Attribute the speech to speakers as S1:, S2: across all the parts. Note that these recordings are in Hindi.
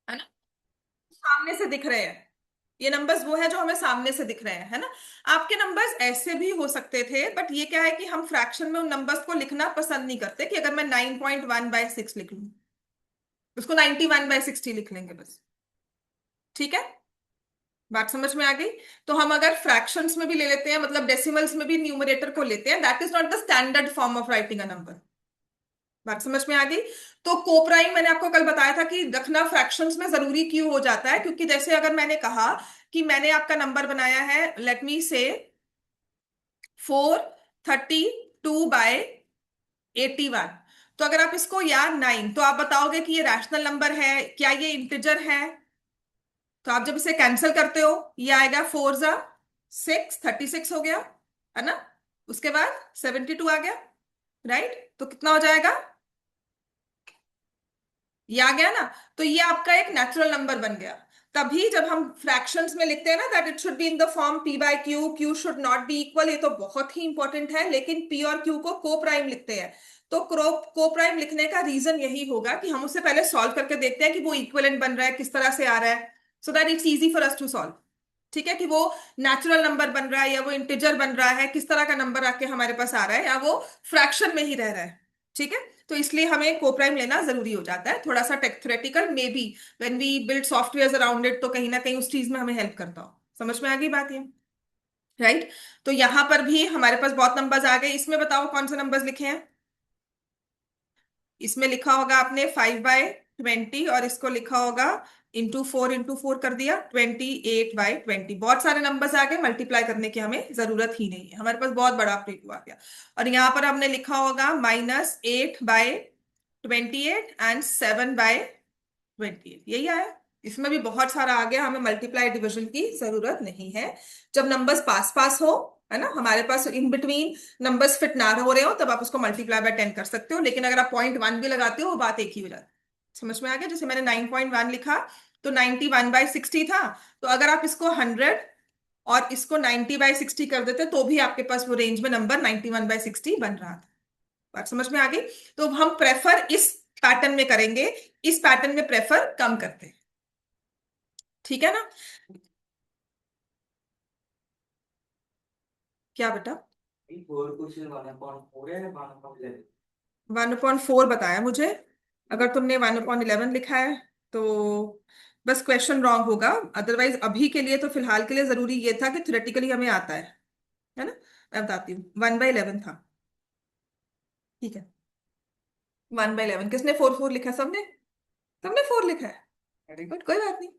S1: है ना, सामने से दिख रहे हैं। ये नंबर्स वो है जो हमें सामने से दिख रहे हैं, है ना। आपके नंबर्स ऐसे भी हो सकते थे, बट ये क्या है कि हम फ्रैक्शन में उन नंबर्स को लिखना पसंद नहीं करते, कि अगर मैं 9.1/6 लिख लूं, उसको 91/60 लिख लेंगे बस। ठीक है, बात समझ में आ गई। तो हम अगर फ्रैक्शंस में भी ले लेते हैं, मतलब डेसिमल्स में भी न्यूमरेटर को लेते हैं, that is not the standard form of writing a number. बात समझ में आ गई। तो कोप्राइम मैंने आपको कल बताया था कि रखना फ्रैक्शंस में जरूरी क्यों हो जाता है, क्योंकि जैसे अगर मैंने कहा कि मैंने आपका नंबर बनाया है, लेट मी से 432/81, तो अगर आप इसको या 9, तो आप बताओगे कि ये रैशनल नंबर है, क्या ये इंटिजर है। तो आप जब इसे कैंसिल करते हो, ये आएगा 4 जा 6, 36 हो गया, है ना। उसके बाद 72 आ गया, राइट। तो कितना हो जाएगा, ये आ गया ना। तो ये आपका एक नेचुरल नंबर बन गया। तभी जब हम फ्रैक्शंस में लिखते हैं ना, that it should be in the form p/q, q should not be equal, ये तो बहुत ही इंपॉर्टेंट है, लेकिन p और q को को प्राइम लिखते हैं। तो को प्राइम लिखने का रीजन यही होगा कि हम उससे पहले सॉल्व करके देखते हैं कि वो इक्विवेलेंट बन रहा है, किस तरह से आ रहा है, so that it's easy for us to solve. ठीक है, कि वो नेचुरल नंबर बन रहा है या वो इंटीजर बन रहा है, किस तरह का नंबर आके हमारे पास आ रहा है, या वो फ्रैक्शन में ही रह रहा है। ठीक है, तो इसलिए हमें कोप्राइम लेना जरूरी हो जाता है, थोड़ा सा theoretical maybe, when we build software around it, तो कहीं ना कहीं उस चीज में हमें हेल्प करता हो। समझ में आ गई बात ये, राइट। तो यहां पर भी हमारे पास बहुत नंबर्स आ गए, इसमें बताओ कौन से नंबर्स लिखे हैं। इसमें लिखा होगा आपने 5/20, और इसको लिखा होगा इंटू 4 कर दिया, 28/20। बहुत सारे नंबर्स आ गए, मल्टीप्लाई करने की हमें जरूरत ही नहीं है, हमारे पास बहुत बड़ा प्रीव्यू आ गया। और यहाँ पर हमने लिखा होगा -8/28 एंड 7/28, यही आया। इसमें भी बहुत सारा आ गया, हमें मल्टीप्लाई डिवीजन की जरूरत नहीं है। जब नंबर्स पास पास हो, है ना, हमारे पास इन बिटवीन नंबर्स फिट ना हो रहे हो, तब आप उसको मल्टीप्लाई बाय 10 कर सकते हो, लेकिन अगर आप .1 भी लगाते हो वो बात एक ही हो जाती है। समझ में आ गया, जैसे मैंने 9.1 लिखा, तो 91/60 था। तो अगर आप इसको 100 और इसको 90/60 कर देते, तो भी आपके पास वो रेंज में नंबर 91/60 बन रहा था। बात समझ में आ गई। तो हम प्रेफर इस पैटर्न में करेंगे, इस पैटर्न में प्रेफर कम करते हैं। ठीक है ना। क्या बेटा, 1/4 बताया मुझे। अगर तुमने 1/11 लिखा है, तो बस क्वेश्चन रॉन्ग होगा। अदरवाइज अभी के लिए, तो फिलहाल के लिए जरूरी ये था कि थ्योरेटिकली हमें आता है ना। मैं बताती हूँ, 1/11 था। ठीक है, 1/11 किसने 4/4 लिखा, सबने। सबने 4 लिखा है, वेरी गुड, कोई बात नहीं।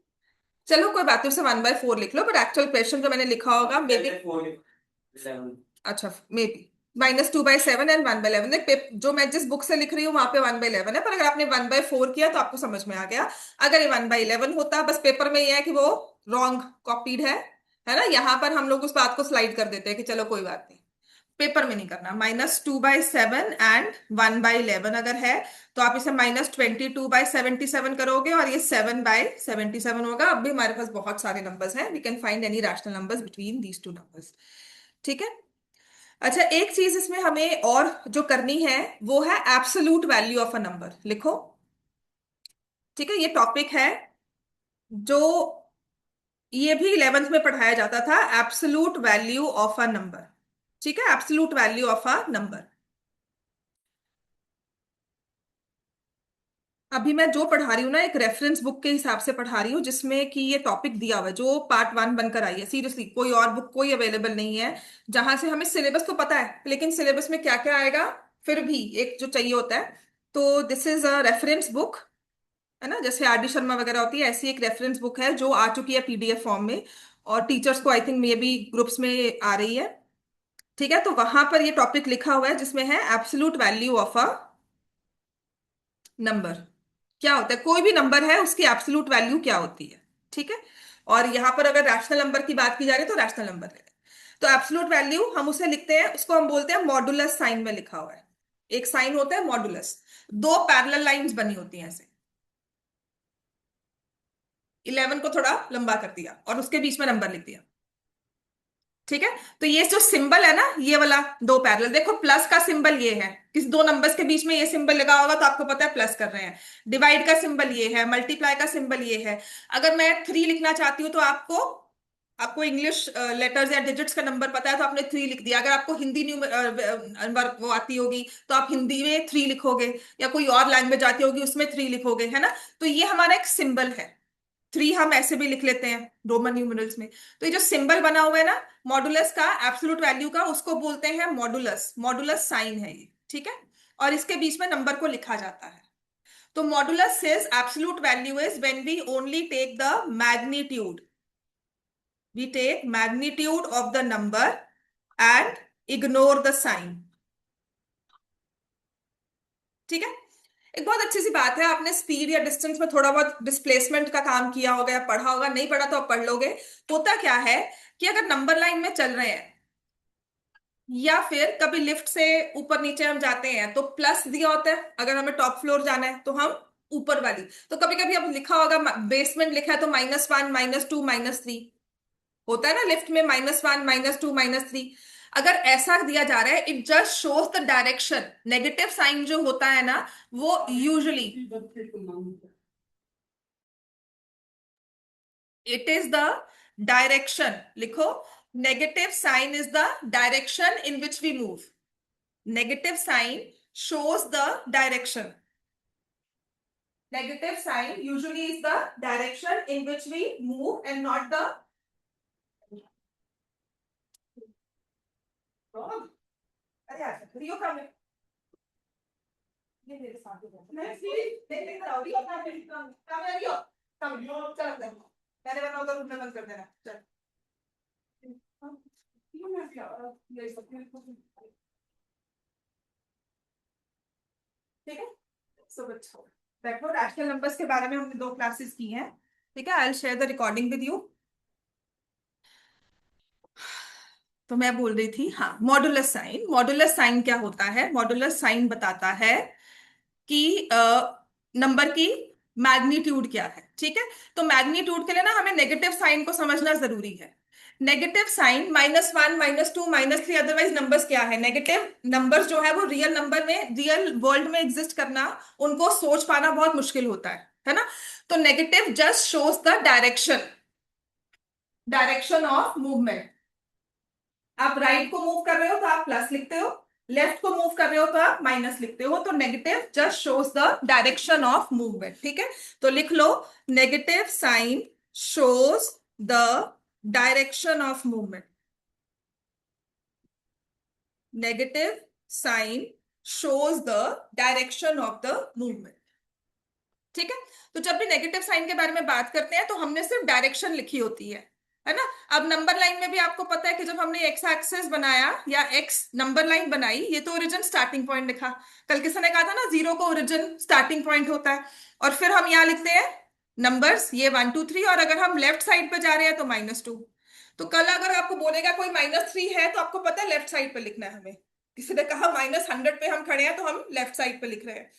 S1: चलो कोई बात नहीं, उसे 1/4 लिख लो, बट एक्चुअल क्वेश्चन जो मैंने लिखा होगा मे बी, अच्छा मे बी -2/7 एंड 1/11। जो मैं जिस बुक से लिख रही हूँ वहां पे 1/11 है, पर अगर आपने 1/4 किया तो आपको समझ में आ गया। अगर ये 1/11 होता, बस पेपर में ये है कि वो रॉन्ग कॉपीड है ना। यहाँ पर हम लोग उस बात को स्लाइड कर देते हैं कि चलो कोई बात नहीं, पेपर में नहीं करना। -2/7 एंड 1/11 अगर है, तो आप इसे -22/77 करोगे, और ये 7/77 होगा। अब भी हमारे पास बहुत सारे नंबर्स हैं, we can find any rational numbers between these two numbers. ठीक है। अच्छा, एक चीज इसमें हमें और जो करनी है, वो है absolute value of a number, लिखो। ठीक है, ये टॉपिक है जो ये भी 11th में पढ़ाया जाता था, absolute value of a number. ठीक है, absolute value of a number. अभी मैं जो पढ़ा रही हूँ ना, एक रेफरेंस बुक के हिसाब से पढ़ा रही हूँ, जिसमें कि ये टॉपिक दिया हुआ है, जो पार्ट 1 बनकर आई है। सीरियसली कोई और बुक कोई अवेलेबल नहीं है जहां से हमें सिलेबस तो पता है, लेकिन सिलेबस में क्या क्या आएगा फिर भी एक जो चाहिए होता है। तो this is a reference book, है ना। जैसे आर डी शर्मा वगैरह होती है, ऐसी एक रेफरेंस बुक है जो आ चुकी है पीडीएफ फॉर्म में, और टीचर्स को I think may be groups में आ रही है। ठीक है, तो वहां पर ये टॉपिक लिखा हुआ है, जिसमें है absolute value of a number. क्या होता है, कोई भी नंबर है उसकी एब्सोल्यूट वैल्यू क्या होती है। ठीक है। और यहाँ पर अगर रैशनल नंबर की बात की जा रही है, तो रैशनल नंबर है। तो एब्सोल्यूट वैल्यू हम उसे लिखते हैं, उसको हम बोलते हैं मॉडुलस, साइन में लिखा हुआ है। एक साइन होता है मॉडुलस, दो पैरेलल लाइंस बनी होती हैं ऐसे। 11 को थोड़ा लंबा कर दिया और उसके बीच में नंबर लिख दिया। ठीक है, तो ये जो सिंबल है ना, ये वाला दो पैरेलल, देखो प्लस का सिंबल ये है, किस दो नंबर्स के बीच में ये सिंबल लगा होगा तो आपको पता है प्लस कर रहे हैं। डिवाइड का सिंबल ये है, मल्टीप्लाई का सिंबल ये है। अगर मैं 3 लिखना चाहती हूँ तो आपको आपको इंग्लिश लेटर्स या डिजिट्स का नंबर पता है तो आपने 3 लिख दिया। अगर आपको हिंदी न्यू वो आती होगी तो आप हिंदी में 3 लिखोगे, या कोई और लैंग्वेज आती होगी उसमें 3 लिखोगे, है ना। तो ये हमारा एक सिंबल है। 3 हम ऐसे भी लिख लेते हैं रोमन न्यूमरल्स में। तो ये जो सिंबल बना हुआ है ना मॉडुलस का, एब्सोल्यूट वैल्यू का, उसको बोलते हैं मॉडुलस। मॉडुलस साइन है ये, ठीक है। और इसके बीच में नंबर को लिखा जाता है। तो modulus says absolute value is when we only take the magnitude, we take magnitude of the number and ignore the sign। ठीक है। एक बहुत अच्छी सी बात है, आपने स्पीड या डिस्टेंस में थोड़ा बहुत डिस्प्लेसमेंट का काम किया होगा या पढ़ा होगा, नहीं पढ़ा तो आप पढ़ लोगे। होता क्या है कि अगर नंबर लाइन में चल रहे हैं या फिर कभी लिफ्ट से ऊपर नीचे हम जाते हैं तो प्लस दिया होता है, अगर हमें टॉप फ्लोर जाना है तो हम ऊपर वाली, तो कभी कभी अब लिखा होगा बेसमेंट लिखा है तो -1 -2 -3, होता है ना लिफ्ट में -1 -2 -3। अगर ऐसा दिया जा रहा है it just shows the direction. Negative sign जो होता है ना वो usually it is the direction, लिखो negative sign is the direction in which we move. Negative sign shows the direction। Negative sign usually is the direction in which we move and not the wrong। अरे यार रियो का मैं ये मेरे साथ है मैं सी देख रहा हूँ रियो का मैं रियो कम रियो चल दे मैंने बना उधर उठने बंद कर देना चल। क्यों मैं क्या ये सब ठीक है। सो बच्चों देखो रैशनल नंबर्स के बारे में हमने 2 क्लासेस की हैं, ठीक है। I will share the recording with you. तो मैं बोल रही थी, हाँ, मॉडुलस साइन। मॉडुलस साइन क्या होता है? मॉडुलस साइन बताता है कि नंबर की मैग्नीट्यूड क्या है, ठीक है। तो मैग्नीट्यूड के लिए ना हमें नेगेटिव साइन को समझना जरूरी है। नेगेटिव साइन -1 -2 -3, अदरवाइज नंबर्स क्या है? नेगेटिव नंबर्स जो है वो रियल नंबर में, रियल वर्ल्ड में एग्जिस्ट करना, उनको सोच पाना बहुत मुश्किल होता है ना। तो negative just shows the direction, direction of movement. आप राइट को मूव कर रहे हो तो आप प्लस लिखते हो, लेफ्ट को मूव कर रहे हो तो आप माइनस लिखते हो। तो negative just shows the direction of movement, ठीक है। तो लिख लो negative sign shows the direction of movement. Negative sign shows the direction of the movement, ठीक है। तो जब भी नेगेटिव साइन के बारे में बात करते हैं तो हमने सिर्फ डायरेक्शन लिखी होती है ना। अब नंबर लाइन में भी आपको पता है कि जब हमने एक्स एक्सेस बनाया या एक्स नंबर लाइन बनाई, ये तो ओरिजिन स्टार्टिंग पॉइंट लिखा। कल किसी ने कहा था ना 0 को ओरिजिन स्टार्टिंग पॉइंट होता है। और फिर हम यहाँ लिखते हैं नंबर्स, ये 1 2 3, और अगर हम लेफ्ट साइड पे जा रहे हैं तो -2। तो कल अगर आपको बोलेगा कोई -3 है तो आपको पता है लेफ्ट साइड पे लिखना है हमें। किसी ने कहा -100 पे हम खड़े हैं तो हम लेफ्ट साइड पे लिख रहे हैं।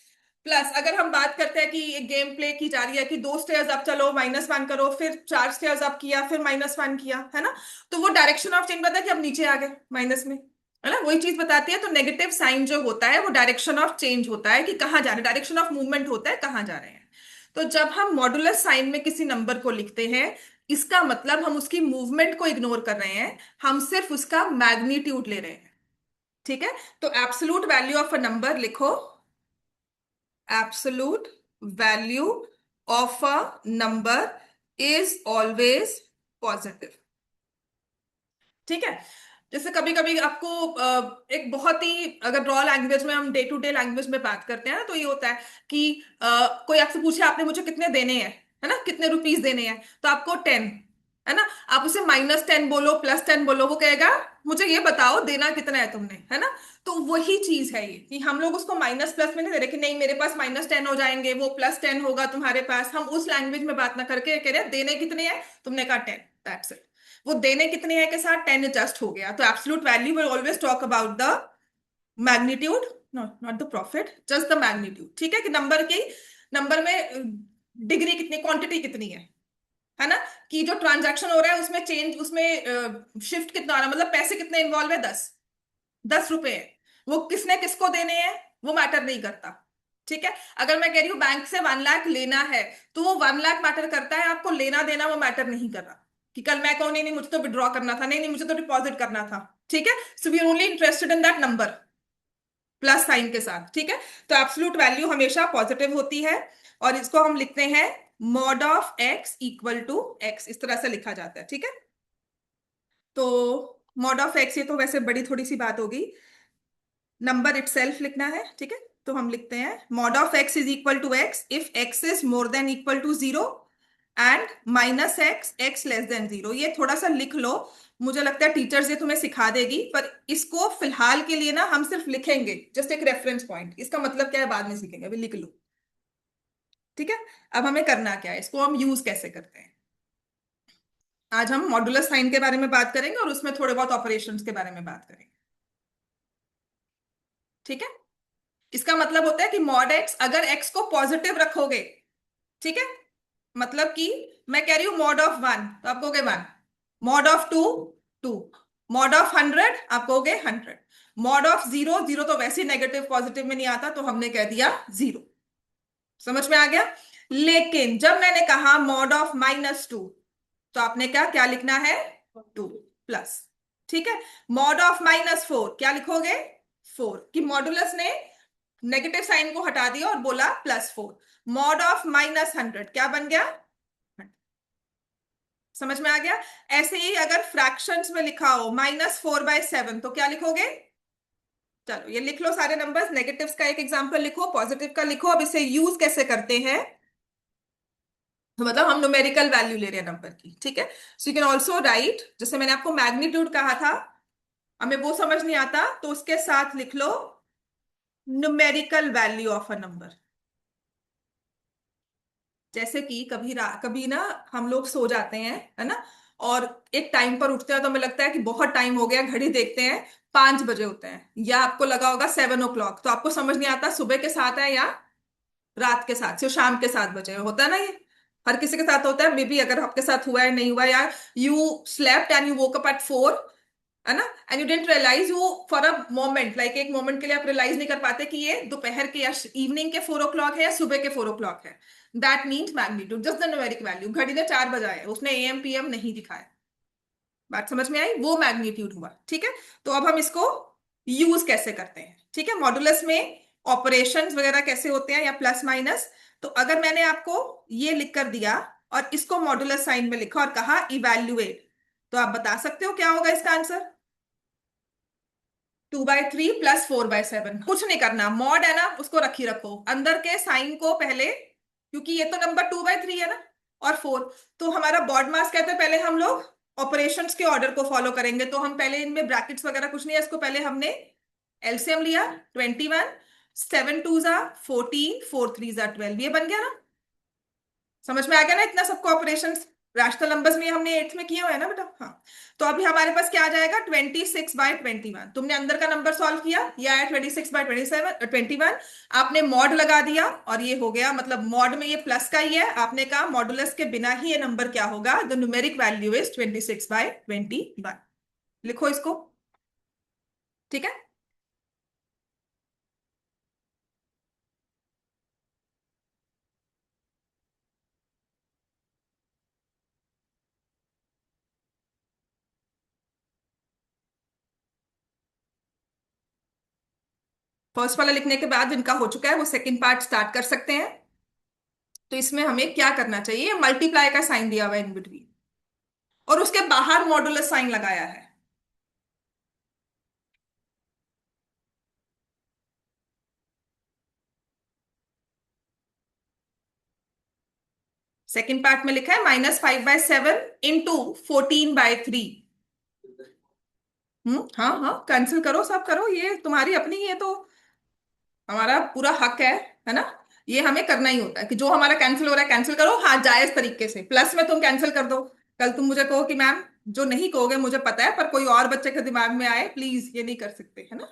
S1: प्लस अगर हम बात करते हैं कि एक गेम प्ले की जा रही है कि 2 स्टेयर्स अप चलो -1 करो, फिर 4 स्टेयर्स अप किया, फिर -1 किया, है ना। तो वो डायरेक्शन ऑफ चेंज बताता है कि अब नीचे आ गए माइनस में, है ना, वही चीज बताती है। तो नेगेटिव साइन जो होता है वो डायरेक्शन ऑफ चेंज होता है कि कहाँ जा रहे हैं, डायरेक्शन ऑफ मूवमेंट होता है कहाँ जा रहे हैं। तो जब हम मॉडुलस साइन में किसी नंबर को लिखते हैं, इसका मतलब हम उसकी मूवमेंट को इग्नोर कर रहे हैं, हम सिर्फ उसका मैग्नीट्यूड ले रहे हैं, ठीक है। तो absolute value of a number लिखो, absolute value of a number is always positive, ठीक है। जैसे कभी कभी आपको एक बहुत ही, अगर रॉ लैंग्वेज में हम डे टू डे लैंग्वेज में बात करते हैं ना, तो ये होता है कि कोई आपसे पूछे आपने मुझे कितने देने हैं, है ना, कितने रुपीस देने हैं, तो आपको 10, है ना। आप उसे -10 बोलो, +10 बोलो, वो कहेगा मुझे ये बताओ देना कितना है तुमने, है ना। तो वही चीज है ये कि हम लोग उसको माइनस प्लस में नहीं दे रहे कि नहीं मेरे पास -10 हो जाएंगे, वो +10 होगा तुम्हारे पास। हम उस लैंग्वेज में बात ना करके कह रहे हैं देने कितने हैं, तुमने कहा 10, दैट्स इट। वो देने कितने हैं के साथ 10 एडजस्ट हो गया। तो absolute value will always talk about the magnitude, not the profit, just the magnitude, ठीक है। कि नंबर में डिग्री कितनी, क्वांटिटी कितनी है है ना, कि जो ट्रांजैक्शन हो रहा है उसमें चेंज, उसमें शिफ्ट कितना आ रहा है, मतलब पैसे कितने इन्वॉल्व है, 10 रुपए है। वो किसने किसको देने हैं वो मैटर नहीं करता। ठीक है, अगर मैं कह रही हूँ बैंक से 1 लाख लेना है, तो वो 1 लाख मैटर करता है, आपको लेना देना वो मैटर नहीं कर रहा। कि कल मैं कहूँ नहीं नहीं मुझे तो विड्रॉ करना था, नहीं नहीं मुझे तो डिपॉजिट करना था। ठीक है, so we are only interested in that number, plus sign के साथ। ठीक है, तो एब्सोल्यूट वैल्यू हमेशा पॉजिटिव होती है, और इसको हम लिखते हैं mod of X equal to X, इस तरह से लिखा जाता है। ठीक है, तो मॉड ऑफ एक्स, ये तो वैसे बड़ी थोड़ी सी बात होगी, नंबर इटसेल्फ लिखना है। ठीक है, तो हम लिखते हैं mod of X is equal to X if X is more than equal to 0 and minus X X less than 0। ये थोड़ा सा लिख लो, मुझे लगता है टीचर्स ये तुम्हें सिखा देगी, पर इसको फिलहाल के लिए ना हम सिर्फ लिखेंगे, जस्ट एक रेफरेंस पॉइंट, इसका मतलब क्या है बाद में सीखेंगे, अभी लिख लो। ठीक है, अब हमें करना क्या है, इसको हम यूज कैसे करते हैं। आज हम मॉडुलस साइन के बारे में बात करेंगे और उसमें थोड़े बहुत ऑपरेशंस के बारे में बात करेंगे। ठीक है, इसका मतलब होता है कि मॉड एक्स, अगर एक्स को पॉजिटिव रखोगे, ठीक है, मतलब कि मैं कह रही हूं मॉड ऑफ 1 तो आप कहोगे 1, मॉड ऑफ 2 2, मॉड ऑफ 100 आप कहोगे 100, मॉड ऑफ 0 0 तो वैसे नेगेटिव पॉजिटिव में नहीं आता, तो हमने कह दिया 0। समझ में आ गया। लेकिन जब मैंने कहा मॉड ऑफ -2, तो आपने क्या क्या लिखना है, 2 प्लस। ठीक है, मॉड ऑफ -4 क्या लिखोगे, 4, कि मॉडुलस ने नेगेटिव साइन को हटा दिया और बोला +4। मॉड ऑफ -100 क्या बन गया, समझ में आ गया। ऐसे ही अगर फ्रैक्शंस में लिखा हो -4/7 तो क्या लिखोगे, चलो ये लिख लो सारे नंबर्स, नेगेटिव्स का एक एग्जांपल लिखो, पॉजिटिव का लिखो। अब इसे यूज कैसे करते हैं, तो मतलब हम न्यूमेरिकल वैल्यू ले रहे हैं नंबर की। ठीक है, so you can also right, जैसे मैंने आपको मैग्नीट्यूड कहा था, हमें वो समझ नहीं आता तो उसके साथ लिख लो numerical value of a number. जैसे कि कभी ना हम लोग सो जाते हैं, है ना, और एक टाइम पर उठते हैं तो हमें लगता है कि बहुत टाइम हो गया, घड़ी देखते हैं 5 बजे होते हैं, या आपको लगा होगा 7 o'clock, तो आपको समझ नहीं आता सुबह के साथ है या रात के साथ, से शाम के 7 बजे होता है ना ये। हर किसी के साथ होता है, मे बी अगर आपके साथ हुआ है नहीं हुआ, या you slept and you woke up at 4, है ना, and you didn't realise, you for a moment, like एक मोमेंट के लिए आप रियलाइज नहीं कर पाते कि ये दोपहर के या इवनिंग के 4 o'clock है या सुबह के 4 o'clock है। That means magnitude, just the numeric value. घड़ी ने 4 बजा है, उसने एएम पीएम नहीं दिखाया, बात समझ में आई, वो मैग्नीट्यूड हुआ। ठीक है, तो अब हम इसको यूज कैसे करते हैं। ठीक है, मॉडुलस में ऑपरेशंस वगैरह कैसे होते हैं, या प्लस माइनस। तो अगर मैंने आपको ये लिख कर दिया और इसको मॉडुलस साइन में लिखा और कहा इवैल्यूएट, तो आप बता सकते हो क्या होगा इसका आंसर, 2/3 प्लस 4/7। कुछ नहीं करना, मॉड है ना उसको रखी रखो, अंदर के साइन को पहले, क्योंकि ये तो नंबर 2/3 है ना, और 4, तो हमारा बॉड मास कहते हैं पहले हम लोग ऑपरेशंस के ऑर्डर को फॉलो करेंगे, तो हम पहले इनमें ब्रैकेट्स वगैरह कुछ नहीं है, इसको पहले हमने एलसीएम लिया, 21, 7 2 14, 4 3 12, ये बन गया ना। समझ में आ गया ना इतना सबको ऑपरेशन, रैशनल नंबर्स में हमने 8th में किया हुआ है ना बेटा। हाँ, तो अभी हमारे पास क्या आ जाएगा, 26/21। तुमने अंदर का नंबर सॉल्व किया, ये आया 26/27 21, आपने मॉड लगा दिया और ये हो गया, मतलब मॉड में ये प्लस का ही है, आपने कहा मॉडुलस के बिना ही ये नंबर क्या होगा, द न्यूमेरिक वैल्यू इज 26/21। लिखो इसको। ठीक है, फर्स्ट वाला लिखने के बाद इनका हो चुका है, वो सेकंड पार्ट स्टार्ट कर सकते हैं। तो इसमें हमें क्या करना चाहिए, मल्टीप्लाई का साइन दिया हुआ है इन बिटवीन, और उसके बाहर मॉडुलस साइन लगाया है। सेकंड पार्ट में लिखा है -5/7 इंटू 14/3। हाँ हाँ, कैंसिल करो, सब करो, ये तुम्हारी अपनी, ये तो हमारा पूरा हक है ना, ये हमें करना ही होता है कि जो हमारा कैंसिल हो रहा है कैंसिल करो, हाँ जायज तरीके से, प्लस में तुम कैंसिल कर दो। कल तुम मुझे कहो कि मैम, जो नहीं कहोगे मुझे पता है, पर कोई और बच्चे के दिमाग में आए, प्लीज ये नहीं कर सकते, है ना।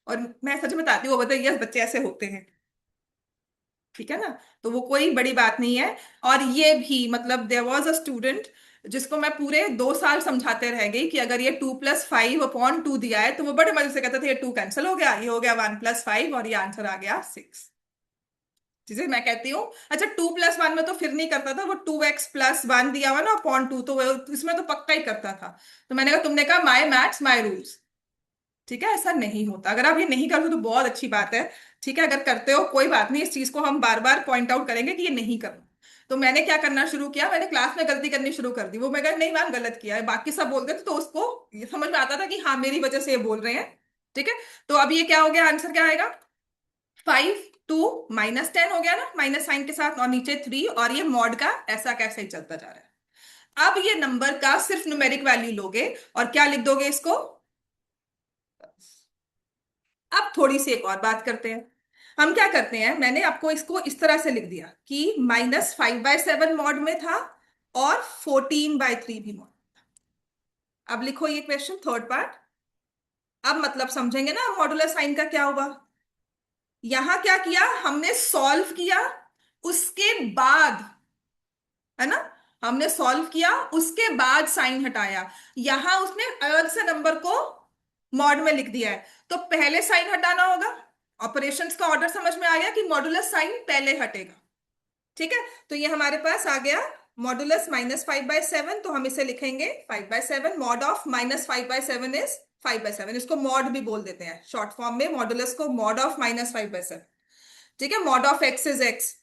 S1: और मैं सच बताती हूँ, वो बताइए, यस बच्चे ऐसे होते हैं। ठीक है ना, तो वो कोई बड़ी बात नहीं है। और ये भी मतलब देयर वाज अ स्टूडेंट जिसको मैं पूरे 2 साल समझाते रह गई कि अगर ये 2+5/2 दिया है तो वो बड़े मजे से कहते थे ये 2 कैंसिल हो गया, ये हो गया 1+5 और ये आंसर आ गया 6। जिसे मैं कहती हूँ अच्छा 2+1 में तो फिर नहीं करता था, वो 2x+1 दिया हुआ ना अपॉन 2 तो इसमें तो पक्का ही करता था। तो मैंने कहा, तुमने कहा माई मैथ्स माई रूल्स। ठीक है, ऐसा नहीं होता। अगर आप ये नहीं करते तो बहुत अच्छी बात है। ठीक है, अगर करते हो कोई बात नहीं, इस चीज को हम बार बार पॉइंट आउट करेंगे कि ये नहीं करना। तो मैंने क्या करना शुरू किया, मैंने क्लास में गलती करनी शुरू कर दी। वो मैं कहा नहीं मैम गलत किया है, बाकी सब बोलते थे तो उसको ये समझ में आता था कि हाँ मेरी वजह से ये बोल रहे हैं। ठीक है, तो अब ये क्या हो गया, आंसर क्या आएगा, 5 2 -10 हो गया ना माइनस साइन के साथ, और नीचे 3, और ये मॉड का ऐसा कैसे ही चलता जा रहा है। अब ये नंबर का सिर्फ न्यूमेरिक वैल्यू लोगे और क्या लिख दोगे इसको। अब थोड़ी सी एक और बात करते हैं। हम क्या करते हैं, मैंने आपको इसको इस तरह से लिख दिया कि -5/7 मॉड में था और 14/3 भी मॉड। अब लिखो ये क्वेश्चन थर्ड पार्ट। अब मतलब समझेंगे ना मॉडुलर साइन का क्या होगा। यहां क्या किया हमने, सॉल्व किया, उसके बाद, है ना, हमने सॉल्व किया उसके बाद साइन हटाया। यहां उसने अलग से नंबर को मॉड में लिख दिया है, तो पहले साइन हटाना होगा। ऑपरेशंस का ऑर्डर समझ में आ गया कि मॉडुलस साइन पहले हटेगा। ठीक है, तो ये हमारे पास आ गया मॉडुलस -5/7, तो हम इसे लिखेंगे 5/7। मॉड ऑफ -5/7 इज 5/7, इसको मॉड भी बोल देते हैं शॉर्ट फॉर्म में, मॉडुलस को मॉड ऑफ -5/7। ठीक है, mod of X is x,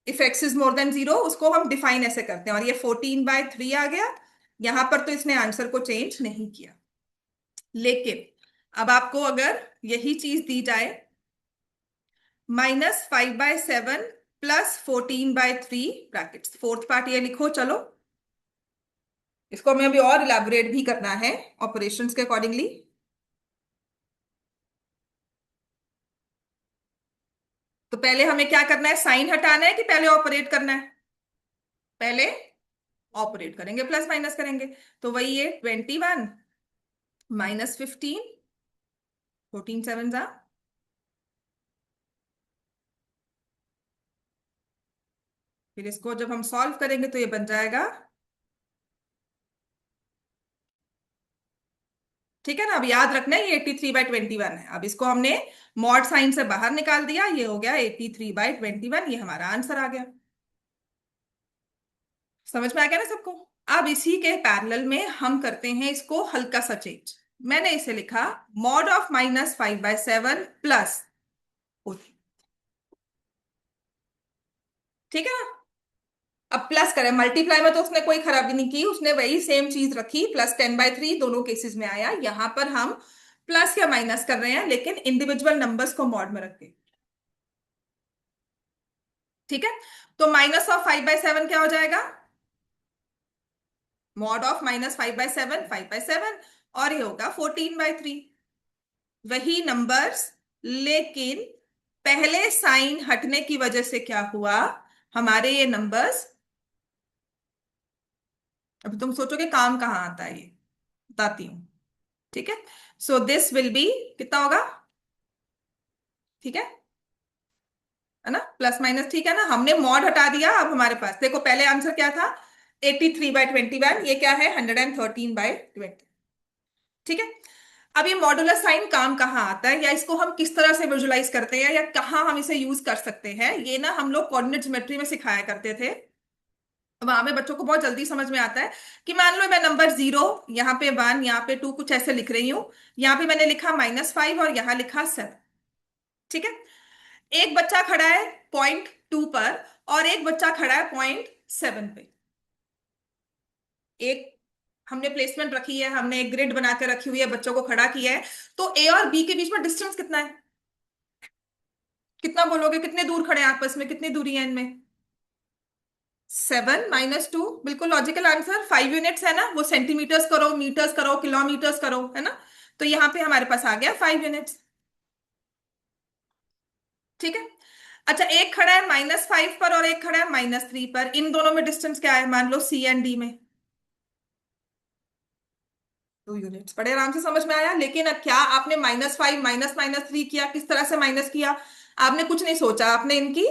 S1: if X is more then 0 उसको हम डिफाइन ऐसे करते हैं, और ये 14/3 आ गया। यहां पर तो इसने आंसर को चेंज नहीं किया। लेकिन अब आपको अगर यही चीज दी जाए, -5/7 +14/3 ब्रैकेट्स, फोर्थ पार्ट ये लिखो चलो। इसको हमें अभी और इलेबोरेट भी करना है ऑपरेशंस के अकॉर्डिंगली। तो पहले हमें क्या करना है, साइन हटाना है कि पहले ऑपरेट करना है। पहले ऑपरेट करेंगे, प्लस माइनस करेंगे। तो वही है 21 -15, 14 7 जा, फिर इसको जब हम सॉल्व करेंगे तो ये बन जाएगा। ठीक है ना, अब याद रखना है ये 83/21 है। अब इसको हमने मॉड साइन से बाहर निकाल दिया, ये हो गया 83/21, ये हमारा आंसर आ गया। समझ में आ गया ना सबको। अब इसी के पैरेलल में हम करते हैं इसको हल्का सा चेंज। मैंने इसे लिखा मॉड ऑफ -5/7 प्लस, ठीक है ना। अब प्लस करें, मल्टीप्लाई में तो उसने कोई खराबी नहीं की, उसने वही सेम चीज रखी, +10/3 दोनों केसेस में आया। यहां पर हम प्लस या माइनस कर रहे हैं लेकिन इंडिविजुअल नंबर्स को मॉड में रख के। ठीक है, तो -5/7 क्या हो जाएगा, मॉड ऑफ -5/7 5/7, और ये होगा 14/3। वही नंबर्स, लेकिन पहले साइन हटने की वजह से क्या हुआ, हमारे ये नंबर्स, अब तुम सोचोगे काम कहाँ आता है ये, बताती हूं। ठीक है, सो दिस विल बी, कितना होगा, ठीक है ना, प्लस माइनस, ठीक है ना। हमने मॉड हटा दिया, अब हमारे पास देखो पहले आंसर क्या था, 83/21, ये क्या है 113/20। ठीक है, अब ये मॉडुलर साइन काम कहाँ आता है, या इसको हम किस तरह से विजुलाइज करते हैं, या कहाँ हम इसे यूज कर सकते हैं, ये ना हम लोग कोऑर्डिनेट ज्योमेट्री में सिखाया करते थे। वहां पे बच्चों को बहुत जल्दी समझ में आता है कि मान लो मैं नंबर 0, यहाँ पे 1, यहाँ पे 2 कुछ ऐसे लिख रही हूँ। यहाँ पे मैंने लिखा -5 और यहाँ लिखा 7। ठीक है, एक बच्चा खड़ा है पॉइंट 2 पर और एक बच्चा खड़ा है पॉइंट 7 पे। एक हमने प्लेसमेंट रखी है, हमने एक ग्रिड बना के रखी हुई है, बच्चों को खड़ा किया है। तो ए और बी के बीच में डिस्टेंस कितना है, कितना बोलोगे, कितने दूर खड़े हैं आपस में, कितनी दूरी है इनमें, 7 - 2, बिल्कुल लॉजिकल आंसर। 5 यूनिट्स है ना, वो सेंटीमीटर्स करो, मीटर्स करो, किलोमीटर्स करो, है ना। तो यहाँ पे हमारे पास आ गया 5 यूनिट्स। ठीक है, अच्छा एक खड़ा है -5 पर और एक खड़ा है -3 पर, इन दोनों में डिस्टेंस क्या है, मान लो सी एंड डी में 2 यूनिट्स। बड़े आराम से समझ में आया। लेकिन अब क्या आपने -5 माइनस -3 किया, किस तरह से माइनस किया, आपने कुछ नहीं सोचा, आपने इनकी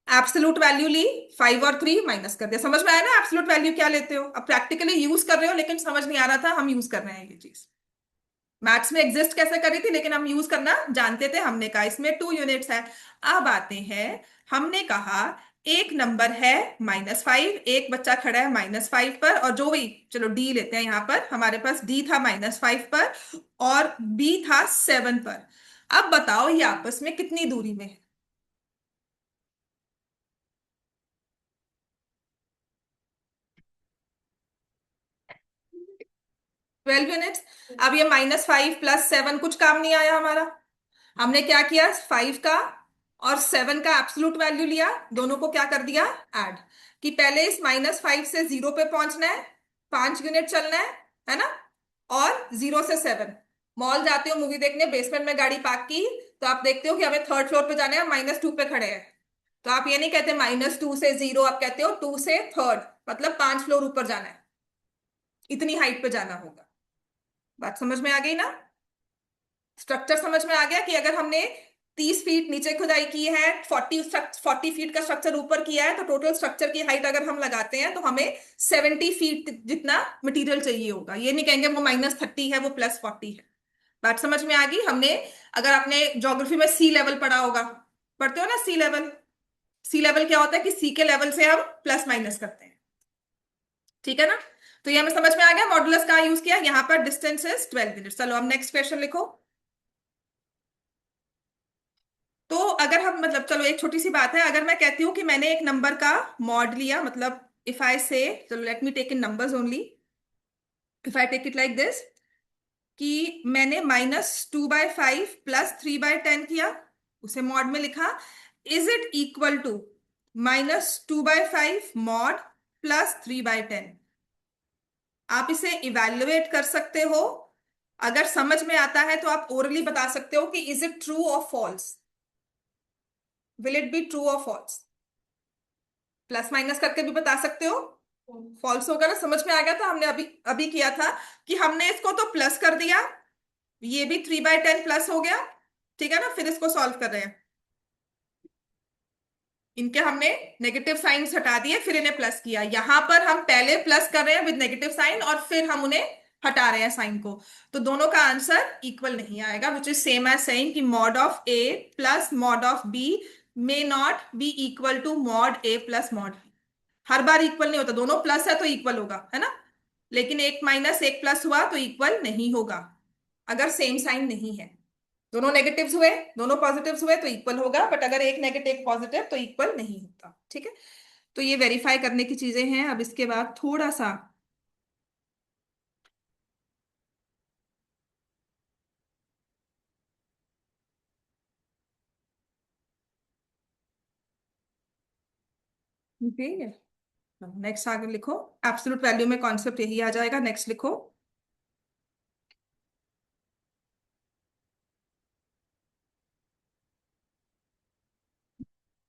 S1: एब्सोल्यूट वैल्यू ली, 5 और 3 माइनस कर दिया। समझ में आया ना एब्सोल्यूट वैल्यू क्या लेते हो? अब प्रैक्टिकली यूज कर रहे हो, लेकिन समझ नहीं आ रहा था, हम यूज कर रहे हैं ये चीज। मैथ्स में एग्जिस्ट कैसे करी थी, लेकिन हम यूज करना जानते थे। हमने कहा इसमें 2 यूनिट्स है। अब आते हैं, हमने कहा एक नंबर है -5, एक बच्चा खड़ा है -5 पर, और जो भी, चलो डी लेते हैं यहां पर, हमारे पास डी था -5 पर और बी था 7 पर। अब बताओ ये आपस में कितनी दूरी में है? 12 यूनिट्स। अब ये -5 + 7 कुछ काम नहीं आया हमारा। हमने क्या किया, 5 का और 7 का एब्सोल्यूट वैल्यू लिया, दोनों को क्या कर दिया, ऐड। कि पहले इस -5 से 0 पे पहुंचना है, 5 यूनिट चलना है ना? और 0 से 7, मॉल जाते हो मूवी देखने, बेसमेंट में गाड़ी पार्क की, तो आप देखते हो कि हमें थर्ड फ्लोर पे जाना है, -2 पे खड़े हैं। तो आप ये नहीं कहते -2 से 0, आप कहते हो 2 से 3rd, मतलब 5 फ्लोर ऊपर जाना है, इतनी हाइट पे जाना होगा। बात समझ में आ गई ना? स्ट्रक्चर समझ में आ गया कि अगर हमने 30 फीट नीचे खुदाई की है, 40 फीट का स्ट्रक्चर ऊपर किया है, तो टोटल स्ट्रक्चर की हाइट अगर हम लगाते हैं तो हमें 70 फीट जितना मटेरियल चाहिए होगा। ये नहीं कहेंगे वो -30 है, वो +40 है। बात समझ में आ गई? हमने, अगर आपने ज्योग्राफी में सी लेवल पढ़ा होगा, पढ़ते हो ना सी लेवल? सी लेवल क्या होता है कि सी के लेवल से हम प्लस माइनस करते हैं। ठीक है ना? तो ये हमें समझ में आ गया मॉडुलस कहाँ यूज किया, यहाँ पर डिस्टेंस इज 12 यूनिट। चलो हम नेक्स्ट क्वेश्चन लिखो। तो अगर हम, मतलब चलो एक छोटी सी बात है, अगर मैं कहती हूँ कि मैंने एक नंबर का मॉड लिया, मतलब इफ आई से, चलो let me take in numbers only, if I take it like this, कि मैंने -2/5 +3/10 किया, उसे मॉड में लिखा, is it equal to -2/5 mod +3/10? आप इसे इवेल्युएट कर सकते हो। अगर समझ में आता है तो आप ओरली बता सकते हो कि इज इट ट्रू और false, will it be true और फॉल्स? प्लस माइनस करके भी बता सकते हो। फॉल्स होगा ना? समझ में आ गया था? हमने अभी अभी किया था कि हमने इसको तो प्लस कर दिया, ये भी 3/10 प्लस हो गया। ठीक है ना? फिर इसको सॉल्व कर रहे हैं, इनके हमने नेगेटिव साइंस हटा दिए, फिर इन्हें प्लस किया। यहां पर हम पहले प्लस कर रहे हैं विद नेगेटिव साइन, और फिर हम उन्हें हटा रहे हैं साइन को। तो दोनों का आंसर इक्वल नहीं आएगा, which is same as saying कि mod of A plus mod of B may not be equal to mod A plus mod B. हर बार इक्वल नहीं होता, दोनों प्लस है तो इक्वल होगा, है ना? लेकिन एक माइनस एक प्लस हुआ तो इक्वल नहीं होगा, अगर सेम साइन नहीं है। दोनों नेगेटिव्स हुए, दोनों पॉजिटिव्स हुए तो इक्वल होगा, बट अगर एक नेगेटिव एक पॉजिटिव तो इक्वल नहीं होता। ठीक है? तो ये वेरीफाई करने की चीजें हैं। अब इसके बाद थोड़ा सा, ठीक है, नेक्स्ट आगे लिखो। एब्सोल्यूट वैल्यू में कॉन्सेप्ट यही आ जाएगा। नेक्स्ट लिखो।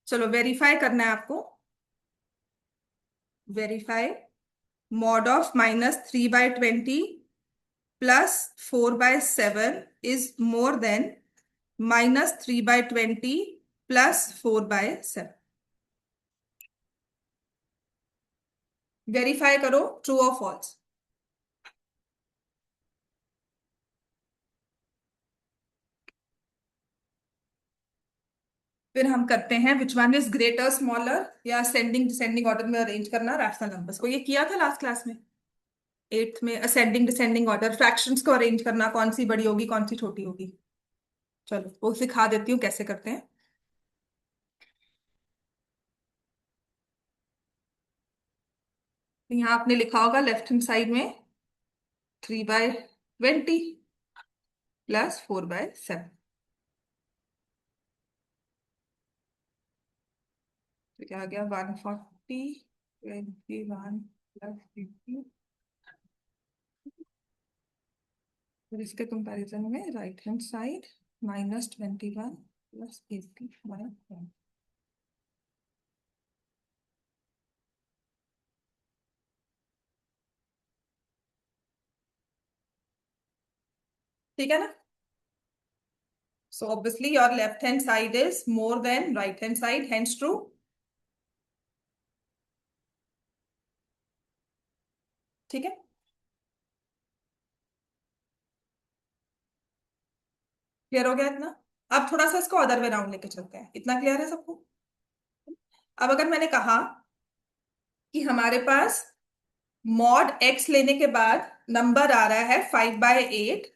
S1: चलो वेरीफाई करना है आपको। Verify mod of -3/20 +4/7 is more then -3/20 +4/7। Verify करो ट्रू और फॉल्स। फिर हम करते हैं which one is greater smaller, या असेंडिंग डिसेंडिंग ऑर्डर में अरेंज करना रैशनल नंबर्स को। ये किया था लास्ट क्लास में, 8th में, असेंडिंग डिसेंडिंग ऑर्डर फ्रैक्शंस को अरेंज करना, कौन सी बड़ी होगी कौन सी छोटी होगी। चलो वो सिखा देती हूँ कैसे करते हैं। तो यहाँ आपने लिखा होगा लेफ्ट हैंड साइड में 3/20 +4/7। तो क्या आ गया, 140, 21 +50। फिर इसके कंपैरिजन में राइट हैंड साइड -21 +80। ठीक है ना? So obviously your left hand side is more than right hand side, hence true. ठीक है। क्लियर हो गया इतना? अब थोड़ा सा इसको अदर वे राउंड लेके चलते हैं। इतना क्लियर है सबको? अब अगर मैंने कहा कि हमारे पास मॉड एक्स लेने के बाद नंबर आ रहा है 5/8,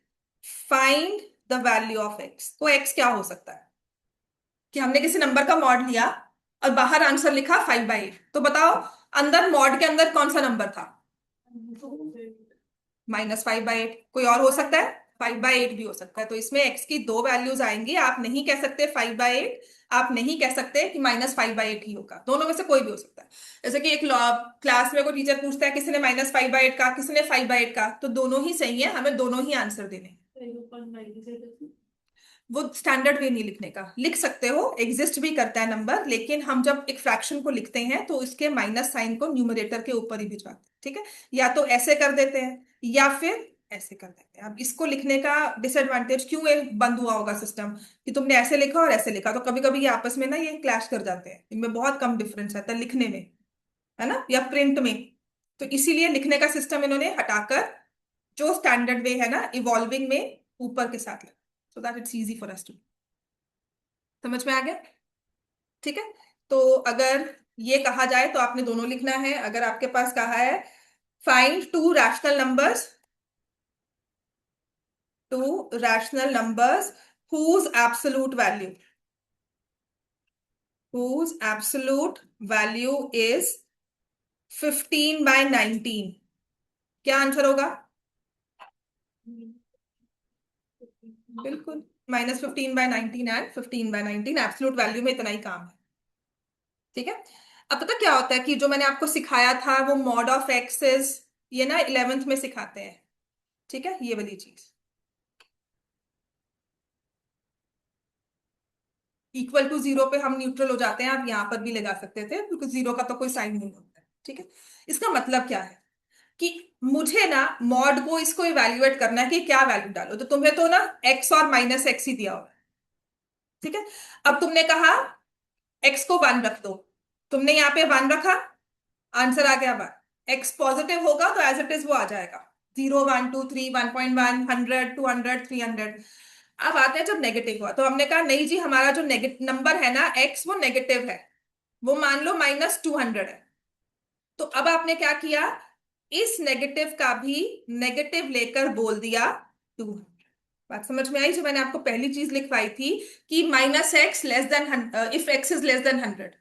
S1: find the value of x, तो एक्स क्या हो सकता है? कि हमने किसी नंबर का मॉड लिया और बाहर आंसर लिखा 5/8, तो बताओ अंदर मॉड के अंदर कौन सा नंबर था? -5/8। कोई और हो सकता है? 5/8 भी हो सकता है। तो इसमें एक्स की दो वैल्यूज आएंगी। आप नहीं कह सकते 5/8, आप नहीं कह सकते कि -5/8 ही होगा। दोनों में से कोई भी हो सकता है। जैसे कि एक क्लास में कोई टीचर पूछता है, किसी ने -5/8 का, किसी ने 5/8 का, तो दोनों ही सही है, हमें दोनों ही आंसर देने हैं। वो स्टैंडर्ड वे नहीं लिखने का। लिख सकते हो, एग्जिस्ट भी करता है नंबर, लेकिन हम जब एक फ्रैक्शन को लिखते हैं तो इसके माइनस साइन को न्यूमरेटर के ऊपर ही भिजवाते हैं। ठीक है? या तो ऐसे कर देते हैं या फिर ऐसे कर देते हैं। अब इसको लिखने का डिसएडवांटेज क्यों ये बंद हुआ होगा सिस्टम, कि तुमने ऐसे लिखा और ऐसे लिखा, तो कभी कभी ये आपस में ना ये क्लैश कर जाते हैं। इनमें बहुत कम डिफरेंस रहता है लिखने में, है ना, या प्रिंट में। तो इसीलिए लिखने का सिस्टम इन्होंने हटाकर जो स्टैंडर्ड वे है ना इवॉल्विंग में, ऊपर के साथ लगा, so that it's easy for us to. समझ में आ गया? ठीक है। तो अगर ये कहा जाए तो आपने दोनों लिखना है। अगर आपके पास कहा है find to rational numbers whose absolute value whose absolute value is 15/19, क्या आंसर होगा? बिल्कुल, -15/19 एंड 15/19, एब्सोल्यूट वैल्यू में इतना ही काम है। ठीक है। अब पता क्या होता है कि जो मैंने आपको सिखाया था वो मॉड ऑफ एक्सेस, ये ना 11th में सिखाते हैं। ठीक है, ये वाली चीज इक्वल टू जीरो पे हम न्यूट्रल हो जाते हैं। आप यहां पर भी लगा सकते थे क्योंकि जीरो का तो कोई साइन नहीं होता है। ठीक है। इसका मतलब क्या है कि मुझे ना मॉड को इसको इवेल्युएट करना है कि क्या वैल्यू डालो। तो तुम्हें तो ना एक्स और -x ही दिया होगा। ठीक है। अब तुमने कहा एक्स को 1 रख दो, तुमने यहाँ पे 1 रखा, आंसर आ गया 1। एक्स पॉजिटिव होगा तो एज इट इज वो आ जाएगा, 0, 1, 2, 3, 1.1, 100, 200, 300। अब आते हैं जब नेगेटिव हुआ, तो हमने कहा नहीं जी, हमारा जो नेगेटिव नंबर है ना एक्स, वो नेगेटिव है, वो मान लो -200 है। तो अब आपने क्या किया, इस नेगेटिव का भी नेगेटिव लेकर बोल दिया 200। बात समझ में आई? जो मैंने आपको पहली चीज लिखवाई थी कि -x less than, if x is less than 100।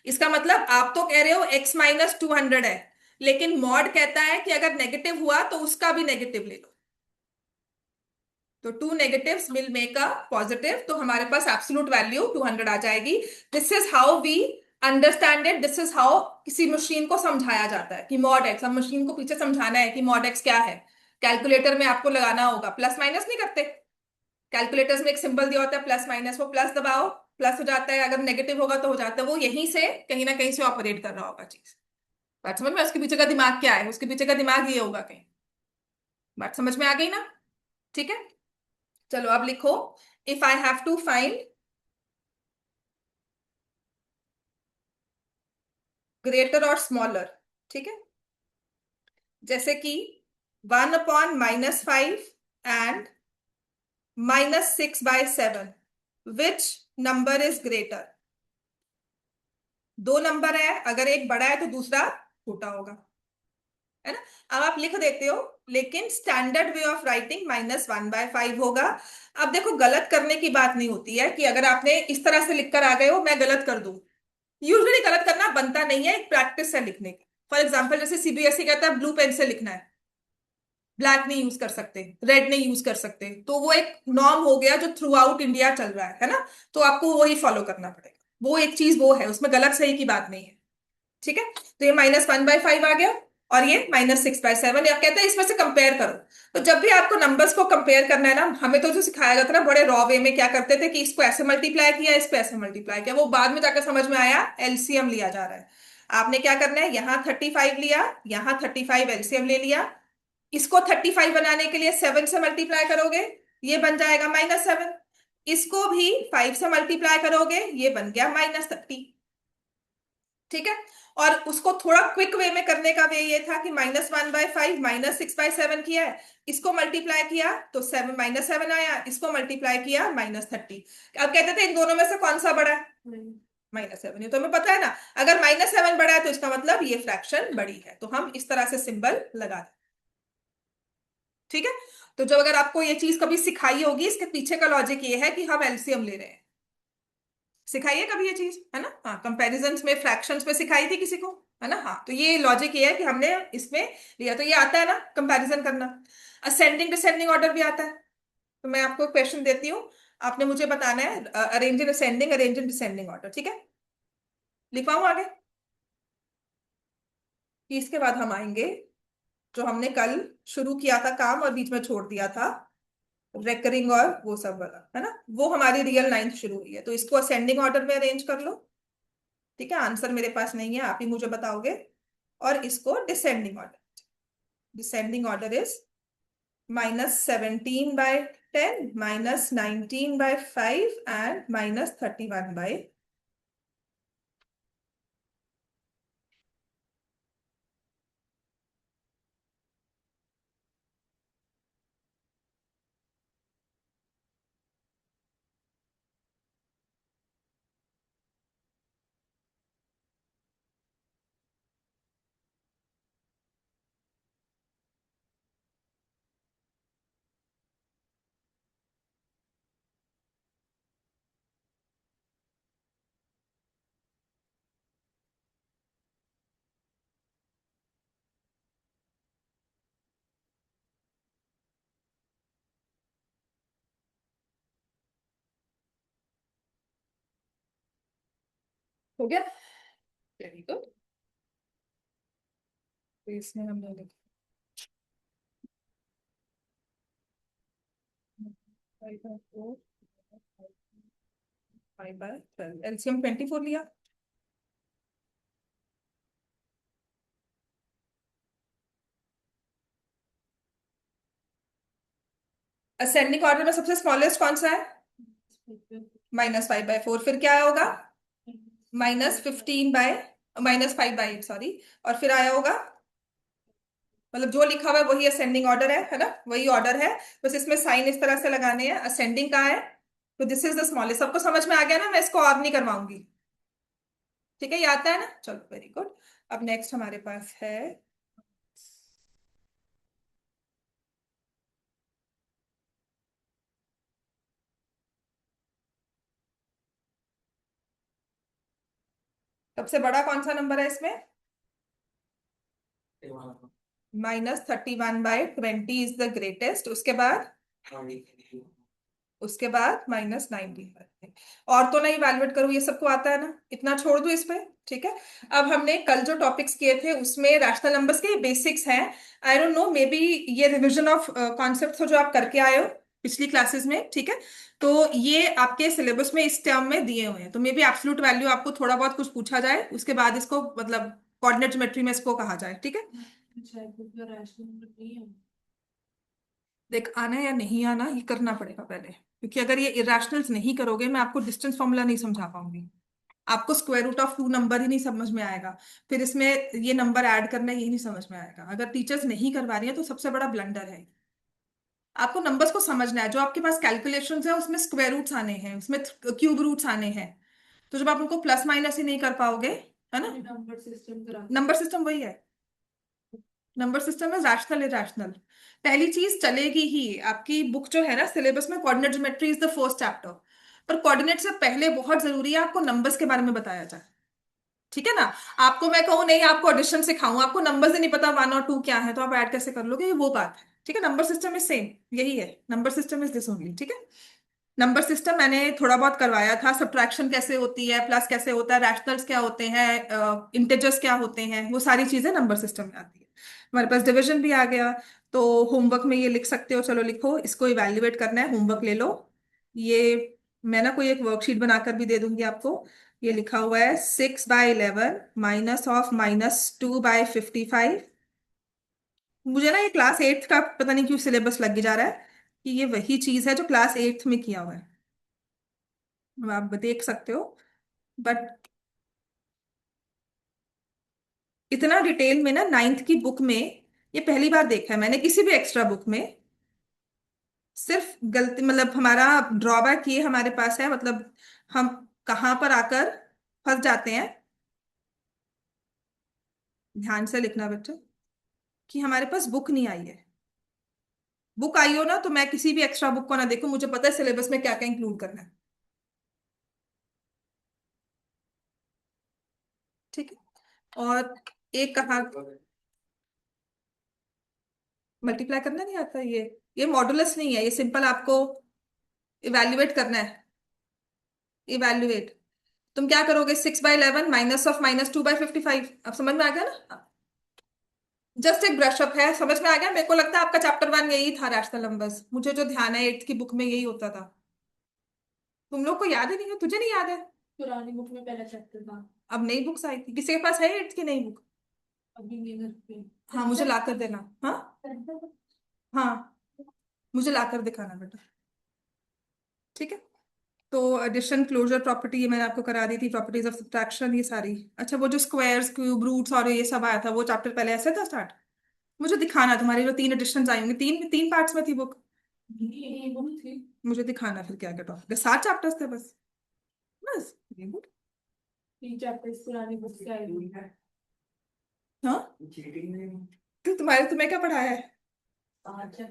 S1: इसका मतलब आप तो कह रहे हो x -200 है, लेकिन मॉड कहता है कि अगर नेगेटिव हुआ तो उसका भी नेगेटिव ले लो। तो two negatives will make a positive, तो हमारे पास एब्सोल्यूट वैल्यू 200 आ जाएगी। This is how we understand it, this is how किसी मशीन को समझाया जाता है कि मॉड एक्स। हम मशीन को पीछे समझाना है कि मॉड एक्स क्या है। कैलकुलेटर में आपको लगाना होगा, प्लस माइनस नहीं करते कैलकुलेटर्स में, एक सिंबल दिया होता है प्लस माइनस, वो प्लस दबाओ प्लस हो जाता है, अगर नेगेटिव होगा तो हो जाता है। वो यहीं से कहीं ना कहीं से ऑपरेट कर रहा होगा चीज। बात समझ में? उसके पीछे का दिमाग क्या है, उसके पीछे का दिमाग ये होगा कहीं। बात समझ में आ गई ना? ठीक है। चलो अब लिखो, if I have to find greater और स्मॉलर। ठीक है। जैसे कि 1/-5 and -6/7, which number is greater? दो नंबर है, अगर एक बड़ा है तो दूसरा छोटा होगा, है ना? अब आप लिख देते हो, लेकिन स्टैंडर्ड वे ऑफ राइटिंग -1/5 होगा। अब देखो, गलत करने की बात नहीं होती है कि अगर आपने इस तरह से लिखकर आ गए हो मैं गलत कर दूं। यूजुअली गलत करना बनता नहीं है, एक प्रैक्टिस है लिखने की। फॉर एग्जाम्पल, जैसे सीबीएसई कहता है ब्लू पेन से लिखना है, ब्लैक नहीं यूज कर सकते, रेड नहीं यूज कर सकते, तो वो एक नॉर्म हो गया जो थ्रू आउट इंडिया चल रहा है ना? तो आपको वही फॉलो करना पड़ेगा। वो एक चीज वो है, उसमें गलत सही की बात नहीं है। ठीक है। तो ये -1/5 आ गया और ये -6/7, या कहते हैं इसमें से कंपेयर करो। तो जब भी आपको नंबर्स को कंपेयर करना है ना, हमें तो जो सिखाया जाता था ना बड़े रॉ वे में, क्या करते थे कि इसको ऐसे मल्टीप्लाई किया, इसको ऐसे मल्टीप्लाई किया, वो बाद में जाकर समझ में आया एलसीएम लिया जा रहा है। आपने क्या करना है, यहाँ 35 लिया, यहाँ 35 एलसीएम ले लिया, इसको 35 बनाने के लिए 7 से मल्टीप्लाई करोगे, ये बन जाएगा -7। इसको भी 5 से मल्टीप्लाई करोगे, ये बन गया -30। ठीक है। और उसको थोड़ा क्विक वे में करने का वे ये था कि -1/5 -6/7 किया है, इसको मल्टीप्लाई किया तो 7 -7 आया, इसको मल्टीप्लाई किया -30। अब कहते थे इन दोनों में से कौन सा बड़ा है? -7। ये तो हमें पता है ना, अगर -7 बड़ा है तो इसका मतलब ये फ्रैक्शन बड़ी है, तो हम इस तरह से सिंबल लगा दें। ठीक है। तो जब अगर आपको ये चीज कभी सिखाई होगी, इसके पीछे का लॉजिक ये है कि हम एलसीएम ले रहे हैं। सिखाई है कभी ये चीज, है ना? हाँ, कंपैरिजंस में फ्रैक्शंस में सिखाई थी किसी को, है ना? हाँ, तो ये लॉजिक ये है कि हमने इसमें लिया, तो ये आता है ना कंपैरिजन करना। असेंडिंग डिसेंडिंग ऑर्डर भी आता है। तो मैं आपको क्वेश्चन देती हूँ, आपने मुझे बताना है arrange in ascending, arrange in descending order. ठीक है, लिखवाऊं आगे? कि इसके बाद हम आएंगे जो हमने कल शुरू किया था काम और बीच में छोड़ दिया था, रेकरिंग और वो सब वाला, है ना? वो हमारी रियल नाइन्थ शुरू हुई है, तो इसको असेंडिंग ऑर्डर में अरेंज कर लो। ठीक है, आंसर मेरे पास नहीं है, आप ही मुझे बताओगे। और इसको descending order, descending order is -17/10, -19/5 and -31/। हो गया, वेरी गुड। तो इसमें हमने लिखा 5/4, 5/12, एलसीएम 24 लिया। असेंडिंग ऑर्डर में सबसे स्मॉलेस्ट कौन सा है? -5/4, फिर क्या होगा? -15/, -5/8, सॉरी। और फिर आया होगा, मतलब जो लिखा हुआ है वही असेंडिंग ऑर्डर है ना? वही ऑर्डर है, बस इसमें साइन इस तरह से लगाने हैं। असेंडिंग का है, तो दिस इज द स्मॉलेस्ट। सबको समझ में आ गया ना? मैं इसको और नहीं करवाऊंगी। ठीक है, ये आता है ना? चलो, वेरी गुड। अब नेक्स्ट हमारे पास है, सबसे बड़ा कौन सा नंबर है इसमें? -31/20 इज द ग्रेटेस्ट, उसके बाद? उसके बाद -19। और तो नहीं इवैल्यूएट करूँ, ये सबको आता है ना, इतना छोड़ दूं इस पे। ठीक है। अब हमने कल जो टॉपिक्स किए थे उसमें रैशनल नंबर्स के बेसिक्स हैं। I don't know, may be ये रिवीजन ऑफ कॉन्सेप्ट जो आप करके आए हो पिछली क्लासेस में। ठीक है, तो ये आपके सिलेबस में इस टर्म में दिए हुए हैं, तो मे बी एब्सोल्यूट वैल्यू आपको थोड़ा बहुत कुछ पूछा जाए, उसके बाद इसको मतलब कोऑर्डिनेट ज्योमेट्री में इसको कहा जाए। ठीक है, देख आना या नहीं आना ये करना पड़ेगा पहले, क्योंकि अगर ये इरेशनल्स नहीं करोगे मैं आपको डिस्टेंस फॉर्मूला नहीं समझा पाऊंगी, आपको स्क्वायर रूट ऑफ 2 नंबर ही नहीं समझ में आएगा, फिर इसमें ये नंबर ऐड करना ये नहीं समझ में आएगा। अगर टीचर्स नहीं करवा रही है तो सबसे बड़ा ब्लंडर है। आपको नंबर्स को समझना है, जो आपके पास कैलकुलेशंस है उसमें स्क्वायर रूट्स आने हैं, उसमें क्यूब रूट्स आने हैं, तो जब आप उनको प्लस माइनस ही नहीं कर पाओगे, है ना? नंबर सिस्टम वही है, नंबर सिस्टम में रैशनल इरेशनल। पहली चीज चलेगी ही, आपकी बुक जो है ना सिलेबस में, coordinate geometry is the first chapter, पर कोऑर्डिनेट से पहले बहुत जरूरी है आपको नंबर्स के बारे में बताया जाए। ठीक है ना? आपको मैं कहूँ नहीं आपको एडिशन सिखाऊं, आपको नंबर्स ही नहीं पता 1 और 2 क्या है, तो आप ऐड कैसे कर लोगे? ये वो बात है। ठीक है, नंबर सिस्टम इज सेम, यही है, number system is this only. ठीक है, नंबर सिस्टम मैंने थोड़ा बहुत करवाया था, सब्ट्रैक्शन कैसे होती है, प्लस कैसे होता है, रैशनल्स क्या होते हैं, इंटेजर्स क्या होते हैं, वो सारी चीजें नंबर सिस्टम में आती है। हमारे पास डिवीजन भी आ गया, तो होमवर्क में ये लिख सकते हो, चलो लिखो, इसको इवेल्युएट करना है, होमवर्क ले लो। ये मैं ना कोई एक वर्कशीट बनाकर भी दे दूंगी आपको। ये लिखा हुआ है 6/11 माइनस ऑफ -2/55। मुझे ना ये क्लास 8th का पता नहीं क्यों सिलेबस लग जा रहा है कि ये वही चीज है जो क्लास 8th में किया हुआ है, आप देख सकते हो। बट इतना डिटेल में ना नाइन्थ की बुक में ये पहली बार देखा है मैंने किसी भी एक्स्ट्रा बुक में। सिर्फ गलती मतलब हमारा ड्रॉबैक ये हमारे पास है, मतलब हम कहाँ पर आकर फंस जाते हैं। ध्यान से लिखना बच्चों, कि हमारे पास बुक नहीं आई है। बुक आई हो ना तो मैं किसी भी एक्स्ट्रा बुक को ना देखूं, मुझे पता है सिलेबस में क्या क्या इंक्लूड करना है। ठीक है। और एक कहा मल्टीप्लाई करना नहीं आता ये मॉडुलस नहीं है, ये सिंपल आपको इवेल्युएट करना है। इवेल्युएट। तुम क्या करोगे, 6/11 -(-2/55)। अब समझ में आ गया ना। जस्ट एक ब्रशअप है, समझ में आ गया। मेरे को लगता है आपका चैप्टर 1 यही था, रैशनल नंबर्स। मुझे जो ध्यान है 8th की बुक में यही होता था। तुम लोग को याद ही नहीं है, तुझे नहीं याद है? पुरानी बुक में पहला चैप्टर था। अब नई बुक्स आई थी, किसी के पास है 8th की नई बुक? अभी नहीं घर पे। हाँ मुझे ला कर देना। हाँ हाँ, मुझे ला कर दिखाना बेटा। ठीक है। तो एडिशन, क्लोजर प्रॉपर्टी ये मैंने आपको करा दी थी, प्रॉपर्टीज ऑफ सब्ट्रैक्शन ये सारी। अच्छा वो जो स्क्वायर्स, क्यूब, रूट्स और ये सब आया था, वो चैप्टर पहले ऐसे था स्टार्ट। मुझे दिखाना तुम्हारी जो 3 एडिशंस आई होंगी, तीन तीन पार्ट्स में थी बुक। ये बुक थी। मुझे दिखाना फिर क्या क्या टॉपिक, 7 चैप्टर्स थे बस। बस ये बुक। 3 चैप्टर्स पुरानी बुक से आई हुई है। हाँ तो तुम्हें क्या पढ़ाया है? अच्छा।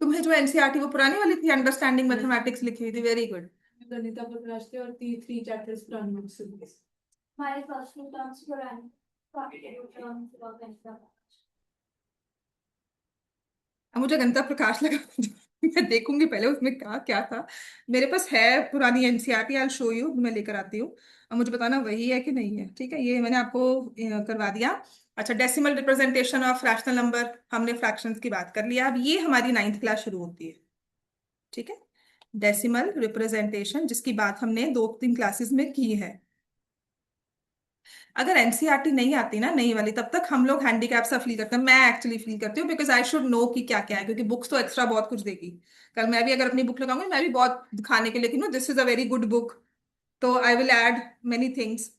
S1: तुम्हें जो एनसीईआरटी वो पुरानी वाली थी, अंडरस्टैंडिंग मैथमेटिक्स लिखी हुई थी, वेरी गुड। गणिता पर प्रकाश थे और 3 चैप्टर्स पुरानी बुक से थे। हमारे फर्स्ट 2 टर्म्स पुरानी, बाकी 2 टर्म्स बहुत अच्छा। अब मुझे गणिता प्रकाश लगा मैं देखूंगी पहले उसमें क्या क्या था। मेरे पास है पुरानी एनसीईआरटी, आई शो यू, मैं लेकर आती हूँ। अब मुझे बताना वही है कि नहीं है। ठीक है, ये मैंने आपको करवा दिया। अच्छा, decimal representation of fractional number, हमने फ्रैक्शंस की बात कर लिया। अब ये हमारी 9th क्लास शुरू होती है। ठीक है, डेसिमल रिप्रेजेंटेशन जिसकी बात हमने 2-3 क्लासेस में की है। अगर एनसीईआरटी नहीं आती ना नई वाली, तब तक हम लोग हैंडीकैप सा फील करते हैं। मैं एक्चुअली फील करती हूँ, बिकॉज आई शुड नो कि क्या क्या है, क्योंकि बुक्स तो एक्स्ट्रा बहुत कुछ देगी। कल मैं भी अगर अपनी बुक लगाऊंगी, मैं भी बहुत दिखाने के लिए कि no this is a very good book, तो I will add many things.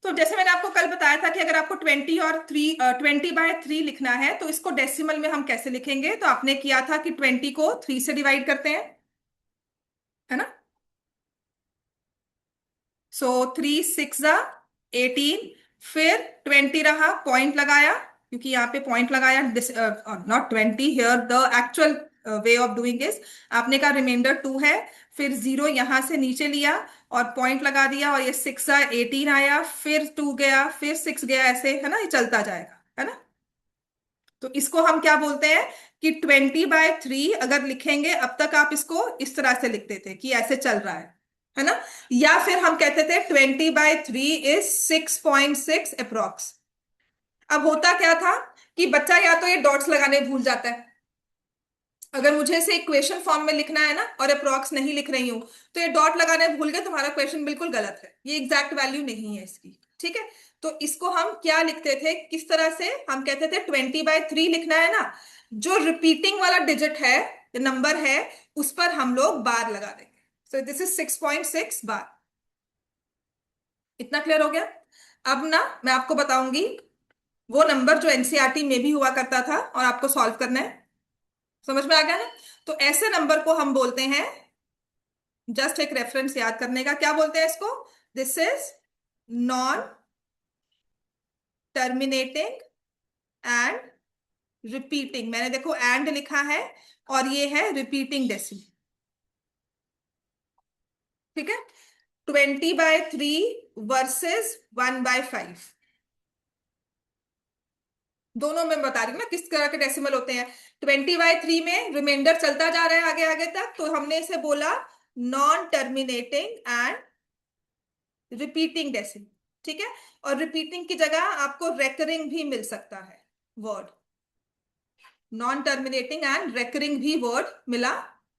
S1: तो जैसे मैंने आपको कल बताया था कि अगर आपको 20/3 लिखना है तो इसको डेसिमल में हम कैसे लिखेंगे, तो आपने किया था कि 20 को 3 से डिवाइड करते हैं, है ना। सो 3 6 18, फिर 20 रहा, पॉइंट लगाया, क्योंकि यहाँ पे पॉइंट लगाया। Not 20 here, the actual way of doing is, आपने कहा रिमाइंडर 2 है, फिर 0 यहां से नीचे लिया और पॉइंट लगा दिया, और ये 6 18 आया, फिर 2 गया, फिर 6 गया, ऐसे है ना, ये चलता जाएगा, है ना। तो इसको हम क्या बोलते हैं कि 20/3 अगर लिखेंगे, अब तक आप इसको इस तरह से लिखते थे कि ऐसे चल रहा है ना। या फिर हम कहते थे 20/3 इज 6.6 अप्रोक्स। अब होता क्या था कि बच्चा या तो ये डॉट्स लगाने भूल जाता है। अगर मुझे इसे इक्वेशन फॉर्म में लिखना है ना और अप्रोक्स नहीं लिख रही हूं, तो ये डॉट लगाने भूल गए, तुम्हारा क्वेश्चन बिल्कुल गलत है, ये एग्जैक्ट वैल्यू नहीं है इसकी। ठीक है, तो इसको हम क्या लिखते थे, किस तरह से हम कहते थे, 20/3 लिखना है ना, जो रिपीटिंग वाला डिजिट है, नंबर है, उस पर हम लोग बार लगा देंगे। सो दिस इज 6.6 बार। इतना क्लियर हो गया। अब ना मैं आपको बताऊंगी वो नंबर जो एनसीईआरटी में भी हुआ करता था और आपको सॉल्व करना है। समझ में आ गया ना। तो ऐसे नंबर को हम बोलते हैं, जस्ट एक रेफरेंस याद करने का, क्या बोलते हैं इसको, this is non terminating and repeating. मैंने देखो एंड लिखा है, और ये है रिपीटिंग डेसिमल। ठीक है, 20/3 वर्सेस 1/5, दोनों में बता रही हूँ ना किस तरह के डेसिमल होते हैं। 20/3 में रिमाइंडर चलता जा रहा है आगे आगे तक, तो हमने इसे बोला non terminating and repeating decimal. ठीक है, और रिपीटिंग की जगह आपको रेकरिंग भी मिल सकता है word. Non terminating and recurring भी वर्ड मिला,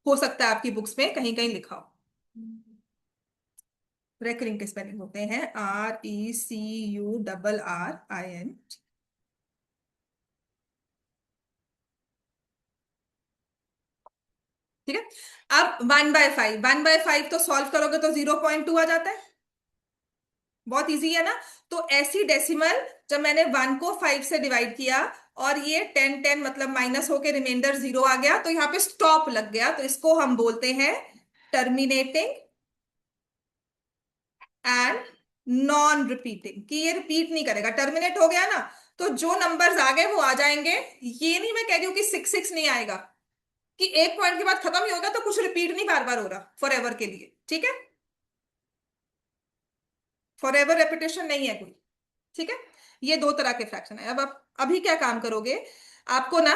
S1: हो सकता है आपकी बुक्स में कहीं कहीं लिखा हो। रेकरिंग के स्पेलिंग होते हैं RECURRIN। ठीक है, अब 1/5, 1/5 तो सॉल्व करोगे तो 0.2 आ जाता है। बहुत इजी है ना। तो ऐसी डेसिमल, जब मैंने 1 को 5 से डिवाइड किया और ये 10 10 मतलब माइनस होके रिमाइंडर 0 आ गया, तो यहाँ पे स्टॉप लग गया, तो इसको हम बोलते हैं टर्मिनेटिंग एंड नॉन रिपीटिंग, कि ये रिपीट नहीं करेगा। टर्मिनेट हो गया ना, तो जो नंबर्स आ गए वो आ जाएंगे। ये नहीं मैं कह रही हूँ कि 6 6 नहीं आएगा, कि एक पॉइंट के बाद खत्म ही होगा, तो कुछ रिपीट नहीं बार बार हो रहा फॉर एवर के लिए, ठीक है। फॉर एवर रेपिटेशन नहीं है कोई, ठीक है। ये दो तरह के फ्रैक्शन है। अब आप अभी क्या काम करोगे, आपको ना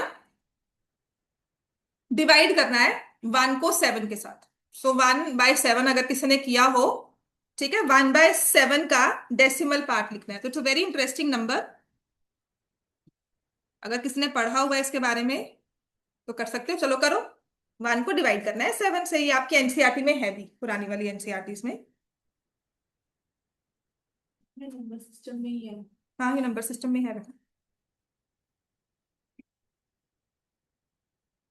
S1: डिवाइड करना है 1 को 7 के साथ। सो 1/7 अगर किसी ने किया हो, ठीक है, 1/7 का डेसिमल पार्ट लिखना है। तो इट्स वेरी इंटरेस्टिंग नंबर। अगर किसी ने पढ़ा हुआ है इसके बारे में तो कर सकते हो, चलो करो। 1 को डिवाइड करना है 7 से, ये आपके एनसीईआरटी में है भी, पुरानी वाली एनसीईआरटी में। नंबर सिस्टम में ही है। हाँ, ये नंबर सिस्टम में है बेटा।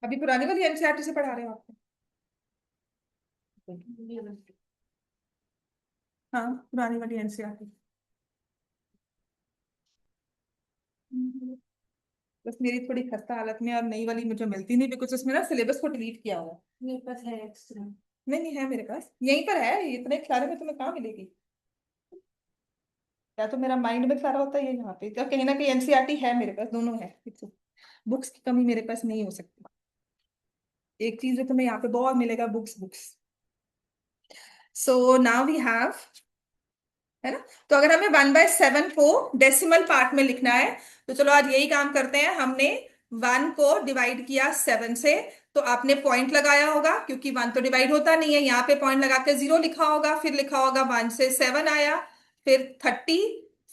S1: अभी पुरानी वाली एनसीईआरटी से पढ़ा रहे हो आपको? हाँ, पुरानी वाली एनसीईआरटी। बस मेरी थोड़ी खस्ता हालत में, और नई वाली मुझे मिलती नहीं, बिकॉज उसमें ना सिलेबस को डिलीट किया हुआ है। मेरे पास है एक्स्ट्रा। नहीं नहीं, है मेरे पास, यहीं पर है, इतने सारे में तुम्हें कहाँ मिलेगी। या तो मेरा माइंड में सारा होता है, ये यहाँ पे तो कहीं ना कहीं एनसीईआरटी है मेरे पास, दोनों है। बुक्स की कमी मेरे पास नहीं हो सकती। एक चीज है, तुम्हें यहाँ पे बहुत मिलेगा, books books. So now we have, है ना। तो अगर हमें 1/7 को डेसिमल पार्ट में लिखना है, तो चलो आज यही काम करते हैं। हमने 1 को डिवाइड किया 7 से, तो आपने पॉइंट लगाया होगा, क्योंकि 1 तो डिवाइड होता नहीं है, यहाँ पे पॉइंट लगा के 0 लिखा होगा, फिर लिखा होगा 1 से 7 आया, फिर 30,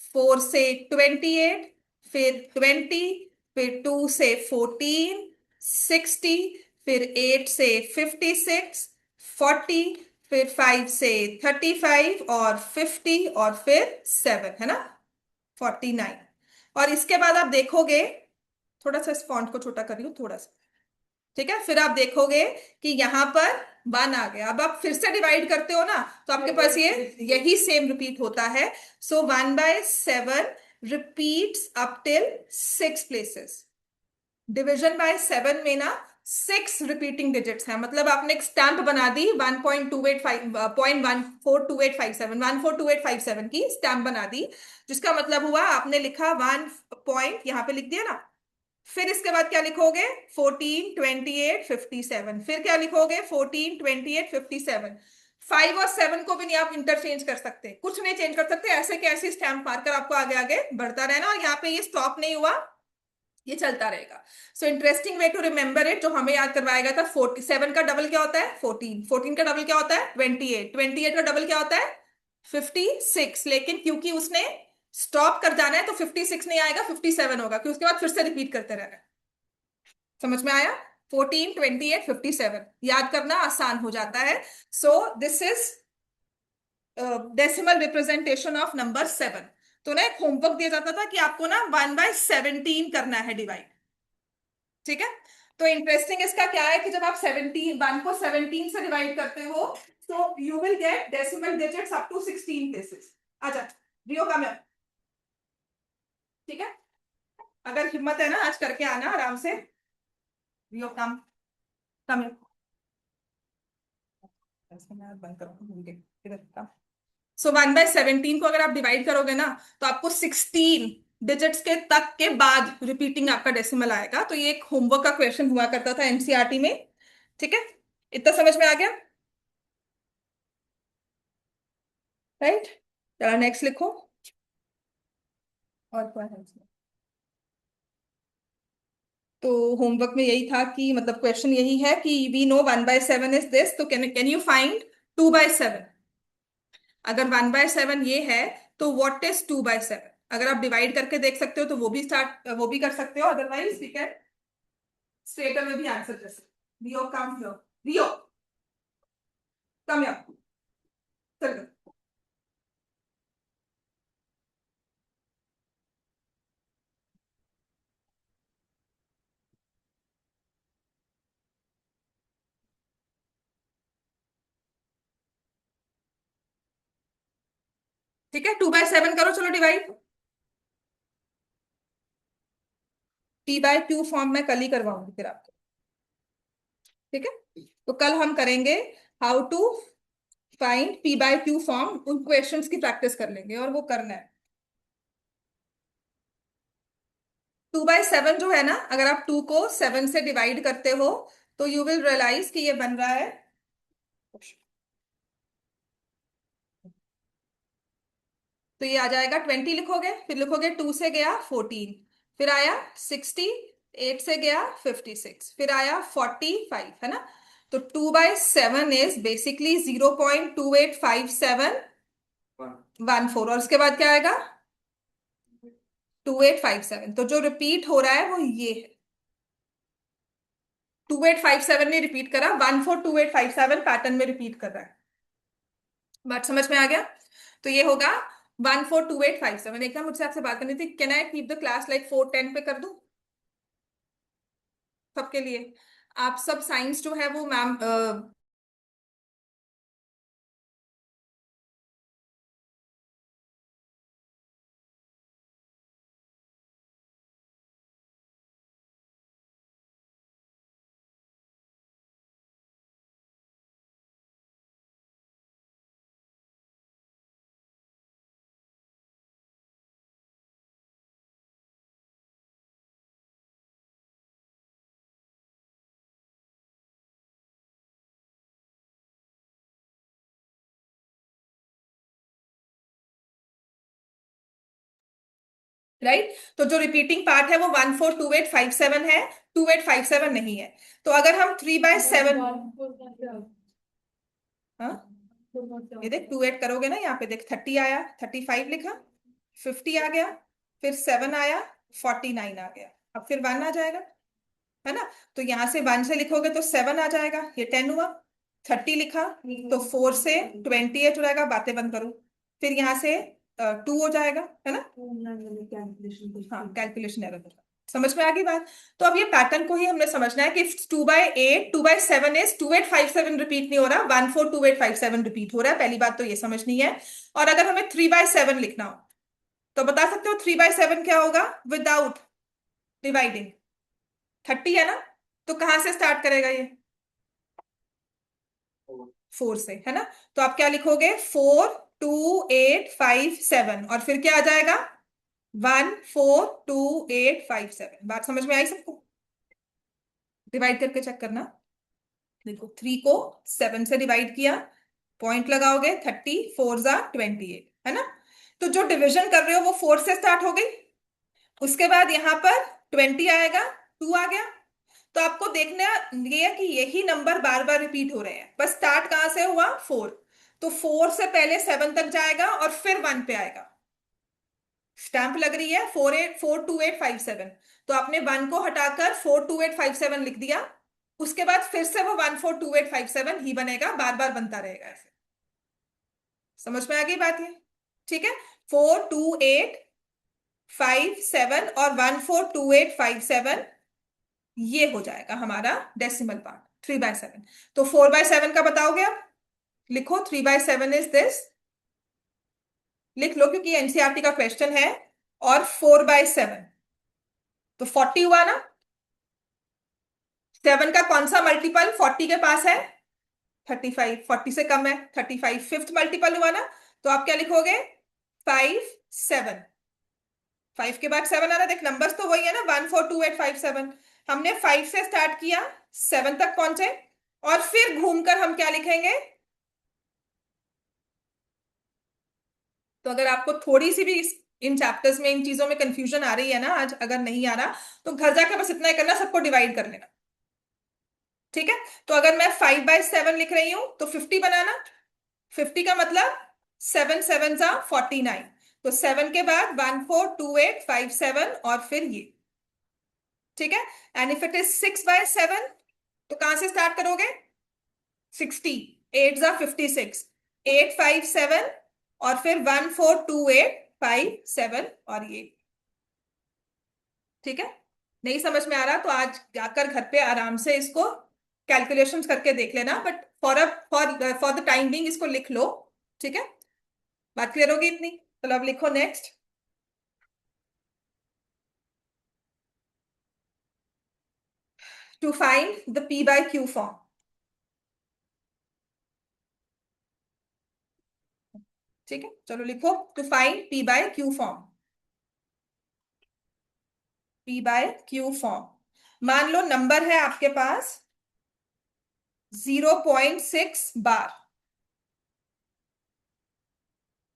S1: 4 से 28, फिर 20, फिर 2 से 14, 60, फिर 8 से 56, 40, फिर 5 से 35, और 50, और फिर 7, है ना, 49। और इसके बाद आप देखोगे, थोड़ा सा इस फॉन्ट को छोटा कर रही हूँ थोड़ा सा, ठीक है। फिर आप देखोगे कि यहाँ पर 1 आ गया। अब आप फिर से डिवाइड करते हो ना, तो आपके पास ये यही सेम रिपीट होता है। सो 1/7 repeats up till 6 places. Division bye 7 में ना 6 रिपीटिंग डिजिट्स हैं, मतलब आपने एक स्टैंप बना दी 1.14857 की स्टैंप बना दी, जिसका मतलब हुआ आपने लिखा 1 पॉइंट, यहाँ पे लिख दिया ना। फिर इसके बाद क्या लिखोगे, 14, 28, 57, फिर क्या लिखोगे, 14, 28, 57। 5 और 7 को भी नहीं आप इंटरचेंज कर सकते, कुछ नहीं चेंज कर सकते, ऐसे के ऐसे स्टैम्प मारकर आपको आगे आगे बढ़ता रहना, और यहाँ पे ये स्टॉप नहीं हुआ, ये चलता रहेगा। So interesting way to remember it, जो हमें याद करवाया गया था, 47 का डबल क्या होता है, 14, 14 का डबल क्या होता है, 28, 28 का डबल क्या होता है, 56। लेकिन क्योंकि उसने स्टॉप कर जाना है, तो 56 नहीं आएगा, 57 होगा, क्योंकि उसके बाद फिर से रिपीट करते रहना है। समझ में आया? 14, 28, 57 याद करना आसान हो जाता है। So this is decimal representation of number 7। तो ना एक होमवर्क दिया जाता था कि आपको ना 1/17 करना है डिवाइड, ठीक है। तो इंटरेस्टिंग इसका क्या है कि जब आप 1 को 17 से डिवाइड करते हो, तो you will get decimal digits up to 16 places. आजा रियो का मैं, ठीक है। अगर हिम्मत है ना, आज करके आना आराम से। रियो कम कम। बंद करो। सो 1/17 को अगर आप डिवाइड करोगे ना, तो आपको 16 डिजिट्स के तक के बाद रिपीटिंग आपका डेसिमल आएगा। तो ये एक होमवर्क का क्वेश्चन हुआ करता था एनसीईआरटी में, ठीक है। इतना समझ में आ गया, राइट। चलो नेक्स्ट लिखो। और क्या है इसमें? तो होमवर्क में यही था कि, मतलब क्वेश्चन यही है कि वी नो 1/7 इज दिस, तो कैन यू फाइंड 2/7। अगर 1/7 ये है, तो व्हाट इज 2/7? अगर आप डिवाइड करके देख सकते हो तो वो भी कर सकते हो, otherwise we can straight away भी आंसर कर सकते हो। रियो come here, Rio come here, चल। ठीक है, 2/7 करो, चलो डिवाइड। P/Q फॉर्म में कल ही करवाऊंगी फिर आपको। ठीक है, तो कल हम करेंगे how to find P/Q form, उन क्वेश्चंस की प्रैक्टिस कर लेंगे और वो करना है। 2/7 जो है ना, अगर आप 2 को 7 से डिवाइड करते हो तो यू विल रियलाइज कि ये बन रहा है, तो ये आ जाएगा 20 लिखोगे, फिर लिखोगे 2 से गया 14, फिर आया 60, 8 से गया 56, फिर आया 45, है ना। तो 2/7 इज बेसिकली 0.285714, और उसके बाद क्या आएगा 2857। तो जो रिपीट हो रहा है वो ये है, 2857 ने रिपीट करा, 142857 पैटर्न में रिपीट कर रहा है। बात समझ में आ गया। तो ये होगा 142857। एक ना मुझसे आपसे बात करनी थी, can I keep the class like 4:10 पे कर दूं सबके लिए? आप सब साइंस जो है वो मैम, राइट। तो जो रिपीटिंग पार्ट है वो 142857 है, 2857 नहीं है। तो अगर हम 3/7, हाँ ये देख 28 करोगे ना, यहाँ पे देख 30 आया, 35 लिखा, 50 आ गया, फिर 7 आया, 49 आ गया, अब फिर 1 आ जाएगा, है ना। तो यहां से 1 से लिखोगे तो 7 आ जाएगा, ये 10 हुआ। 30 लिखा तो 4 से 28 हो जाएगा, बातें बंद करो। फिर यहाँ से 2 हो जाएगा, है ना। हाँ कैलकुलेशन एरर होगा। समझ में आ गई बात। तो अब ये पैटर्न को ही हमने समझना है कि 2/7 इज 2857 रिपीट नहीं हो रहा, 142857 रिपीट हो रहा है। पहली बात तो ये समझनी है। और अगर हमें 3/7 लिखना हो तो बता सकते हो 3/7 क्या होगा विदाउट डिवाइडिंग? 30 है ना, तो कहां से स्टार्ट करेगा ये? 4 से, है ना। तो आप क्या लिखोगे, 42857, और फिर क्या आ जाएगा 142857। बात समझ में आई सबको? डिवाइड करके चेक करना। देखो 3 को 7 से डिवाइड किया, पॉइंट लगाओगे, 30, 4 जा 28, है ना। तो जो डिविजन कर रहे हो वो 4 से स्टार्ट हो गई, उसके बाद यहां पर 20 आएगा, 2 आ गया। तो आपको देखना ये है कि यही नंबर बार बार रिपीट हो रहे हैं, बस स्टार्ट कहां से हुआ 4। तो 4 से पहले 7 तक जाएगा और फिर 1 पे आएगा। स्टैंप लग रही है 42857, तो आपने 1 को हटाकर 42857 लिख दिया। उसके बाद फिर से वो 142857 ही बनेगा, बार बार बनता रहेगा ऐसे। समझ में आ गई बात ये? ठीक है, 42857 और 142857, ये हो जाएगा हमारा डेसिमल पार्ट 3/7। तो 4/7 का बताओगे आप? लिखो 3/7 इज दिस, लिख लो क्योंकि एनसीईआरटी का क्वेश्चन है। और 4/7 तो 40 हुआ ना। 7 का कौन सा मल्टीपल 40 के पास है? 35, 40 से कम है 35, फिफ्थ मल्टीपल हुआ ना। तो आप क्या लिखोगे 5 7, 5 के बाद 7 आ रहा, देख नंबर्स तो वही है ना, 142857। हमने 5 से स्टार्ट किया, 7 तक पहुंचे, और फिर घूमकर हम क्या लिखेंगे? तो अगर आपको थोड़ी सी भी इन चैप्टर्स में इन चीजों में कंफ्यूजन आ रही है ना आज, अगर नहीं आ रहा, तो घर जाके बस इतना ही करना, सबको डिवाइड कर लेना। ठीक है, तो अगर मैं 5/7 लिख रही हूं तो 50 बनाना। 50 का मतलब 7 7 जा 49, तो 7 के बाद 142857 और फिर ये। ठीक है, एंड इफ इट इज 6/7 तो कहां से स्टार्ट करोगे? 60, 8 जा 56, 857, और फिर 142857 और ये। ठीक है, नहीं समझ में आ रहा तो आज जाकर घर पे आराम से इसको कैलकुलेशंस करके देख लेना, but for for the time being इसको लिख लो। ठीक है, बात क्लियर होगी इतनी? चलो अब लिखो next. To find the P by Q form. ठीक है, चलो लिखो to find P by Q form. P by Q form. मान लो नंबर है आपके पास 0.6 बार,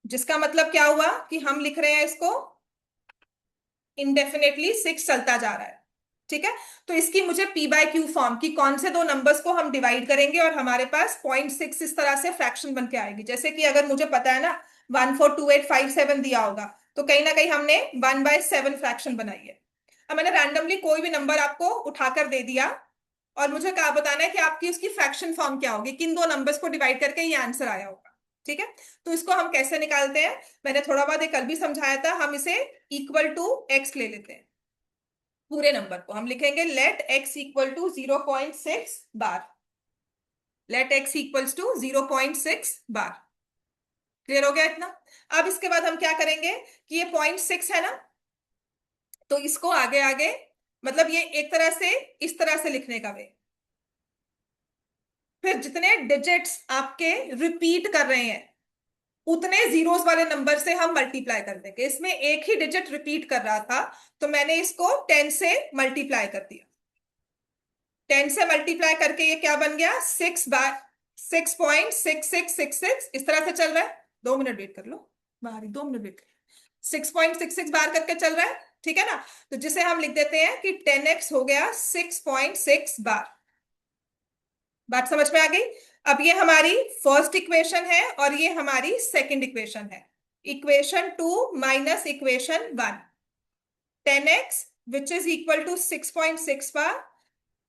S1: जिसका मतलब क्या हुआ कि हम लिख रहे हैं इसको इंडेफिनेटली 6 चलता जा रहा है। ठीक है, तो इसकी मुझे पी बाय क्यू फॉर्म की कौन से दो नंबर्स को हम डिवाइड करेंगे और हमारे पास 0.6 इस तरह से फ्रैक्शन बन के आएगी। जैसे कि अगर मुझे पता है ना 142857 दिया होगा, तो कहीं ना कहीं हमने 1/7 फ्रैक्शन बनाई है। अब मैंने रैंडमली कोई भी नंबर आपको उठाकर दे दिया और मुझे क्या बताना है कि आपकी उसकी फ्रैक्शन फॉर्म क्या होगी, किन दो नंबर्स को डिवाइड करके ये आंसर आया होगा। ठीक है, तो इसको हम कैसे निकालते हैं, मैंने थोड़ा बहुत ये कल भी समझाया था। हम इसे इक्वल टू एक्स ले लेते हैं। पूरे नंबर को हम लिखेंगे let X equal to 0.6 bar. Let X equals to 0.6 bar. Clear हो गया इतना? अब इसके बाद हम क्या करेंगे कि ये 0.6 है ना, तो इसको आगे आगे, मतलब ये एक तरह से इस तरह से लिखने का वे, फिर जितने डिजिट्स आपके रिपीट कर रहे हैं उतने जीरोस वाले नंबर से हम मल्टीप्लाई कर देंगे। इसमें एक ही डिजिट रिपीट कर रहा था, तो मैंने इसको 10 से मल्टीप्लाई कर दिया। 10 से मल्टीप्लाई करके ये क्या बन गया, 6 बार 6.6666 इस तरह से चल रहा है। 2 मिनट वेट कर लो, बाहर 2 मिनट वेट कर। 6.66 बार करके चल रहा है, ठीक है ना? तो जिसे हम लिख देते हैं कि 10x हो गया 6.6 बार। बात समझ में आ गई? अब ये हमारी फर्स्ट इक्वेशन है और ये हमारी सेकंड इक्वेशन है। Equation 2 minus equation 1। 10x which is equal to 6.6 bar,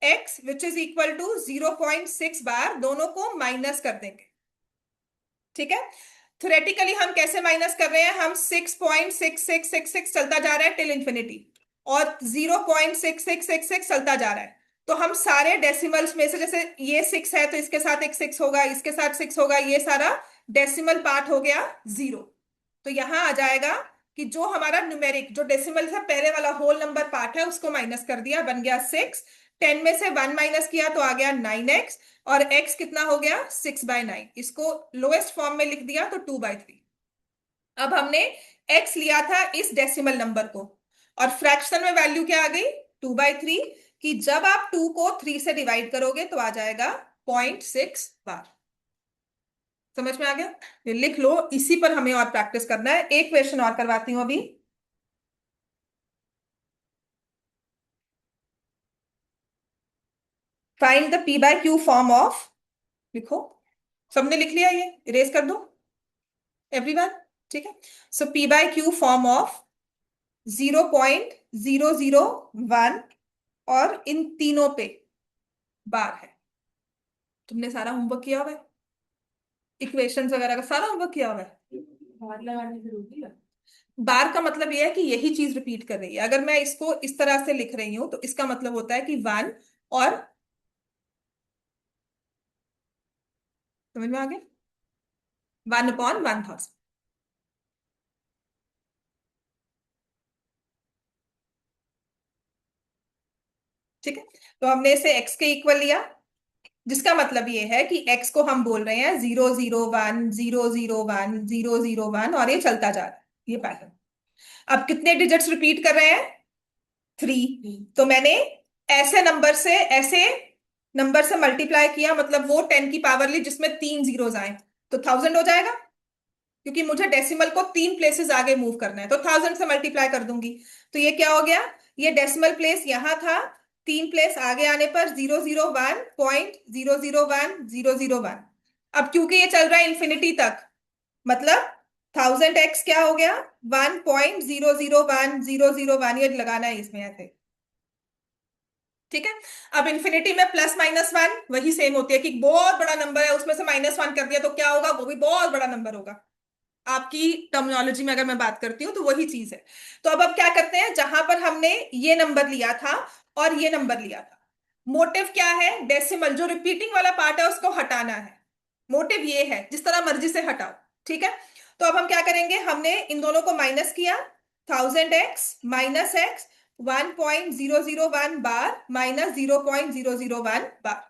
S1: x which is equal to 0.6 bar, दोनों को माइनस कर देंगे। ठीक है, थ्योरेटिकली हम कैसे माइनस कर रहे हैं, हम 6.6666 चलता जा रहा है टिल इंफिनिटी, और 0.6666 चलता जा रहा है। तो हम सारे डेसिमल्स में से, जैसे ये 6 है तो इसके साथ एक 6 होगा, इसके साथ 6 होगा, ये सारा डेसिमल पार्ट हो गया 0। तो यहां आ जाएगा कि जो हमारा न्यूमेरिक जो डेसिमल से पहले वाला होल नंबर पार्ट है उसको माइनस कर दिया, बन गया 6। 10 में से 1 माइनस किया तो आ गया 9x, और x कितना हो गया 6/9। इसको लोएस्ट फॉर्म में लिख दिया तो 2/3। अब हमने x लिया था इस डेसिमल नंबर को, और फ्रैक्शन में वैल्यू क्या आ गई 2/3, कि जब आप 2 को 3 से डिवाइड करोगे तो आ जाएगा 0.6 बार। समझ में आ गया? ये लिख लो, इसी पर हमें और प्रैक्टिस करना है। एक क्वेश्चन और करवाती हूं अभी। Find the P by Q form of, लिखो। सबने लिख लिया? ये इरेज कर दो एवरीवन। ठीक है, so P by Q form of 0.001 और इन तीनों पे बार है। तुमने सारा होमवर्क किया हुआ है, इक्वेशंस वगैरह का सारा होमवर्क किया हुआ है। बार लगाने जरूरी है? बार का मतलब यह है कि यही चीज रिपीट कर रही है। अगर मैं इसको इस तरह से लिख रही हूं तो इसका मतलब होता है कि 1 और, समझ में आ गया, 1/1000। ठीक है, तो हमने इसे x के इक्वल लिया, जिसका मतलब ये है कि x को हम बोल रहे हैं 001 001 001, और ये चलता जा रहा है ये पैटर्न। अब कितने डिजिट्स रिपीट कर रहे हैं, 3। तो मैंने ऐसे नंबर से मल्टीप्लाई किया, मतलब वो 10 की पावर ली जिसमें 3 जीरोस आए, तो 1000 हो जाएगा। क्योंकि मुझे डेसिमल को 3 प्लेसेस आगे मूव करना है तो 1000 से मल्टीप्लाई कर दूंगी। तो ये क्या हो गया, ये डेसिमल प्लेस यहां था, 3 प्लेस आगे आने पर 001.001 001। अब क्योंकि ये चल रहा है इंफिनिटी तक, मतलब 1000x क्या हो गया 1.001 001, ये लगाना है इसमें ऐसे। ठीक है, अब इन्फिनिटी में +-1 वही सेम होती है कि बहुत बड़ा नंबर है उसमें से -1 कर दिया तो क्या होगा, वो भी बहुत बड़ा नंबर होगा। आपकी टर्मिनोलॉजी में अगर मैं बात करती हूँ तो वही चीज है। तो अब क्या करते हैं, जहां पर हमने ये नंबर लिया था और ये नंबर लिया था, मोटिव क्या है, डेसिमल जो रिपीटिंग वाला पार्ट है उसको हटाना है। मोटिव ये है, जिस तरह मर्जी से हटाओ। ठीक है, तो अब हम क्या करेंगे, हमने इन दोनों को माइनस किया, 1000x माइनस एक्स 1.001 बार माइनस 0.001 बार।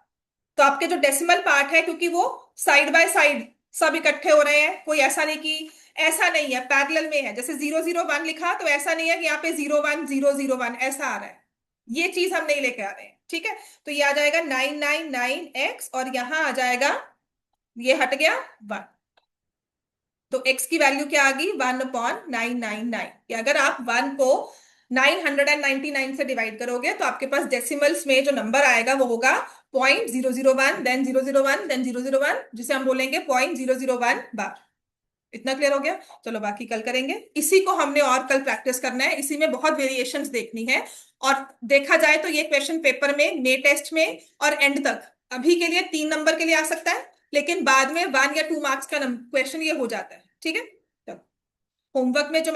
S1: तो आपके जो डेसिमल पार्ट है, क्योंकि वो साइड बाय साइड सब इकट्ठे हो रहे हैं, कोई ऐसा नहीं कि, ऐसा नहीं है पैरेलल में है, जैसे 001 लिखा तो ऐसा नहीं है कि यहाँ पे 01001 ऐसा आ रहा है, ये चीज हम नहीं लेके आ रहे हैं, ठीक है। तो ये आ जाएगा 999x और यहाँ आ जाएगा, ये हट गया 1। तो x की वैल्यू क्या आ गई, 1/999। कि अगर आप 1 को 999 से डिवाइड करोगे तो आपके पास डेसिमल्स में जो नंबर आएगा वो होगा 0.001 देन 001 देन 001, जिसे हम बोलेंगे 0.001 बार। इतना क्लियर हो गया। चलो बाकी कल करेंगे, इसी को हमने और कल प्रैक्टिस करना है, इसी में बहुत वेरिएशंस देखनी है। और देखा जाए तो ये क्वेश्चन पेपर में, मे टेस्ट में और एंड तक, अभी के लिए 3 नंबर के लिए आ सकता है, लेकिन बाद में 1 या 2 मार्क्स का क्वेश्चन ये हो जाता है, ठीक है। होमवर्क में जो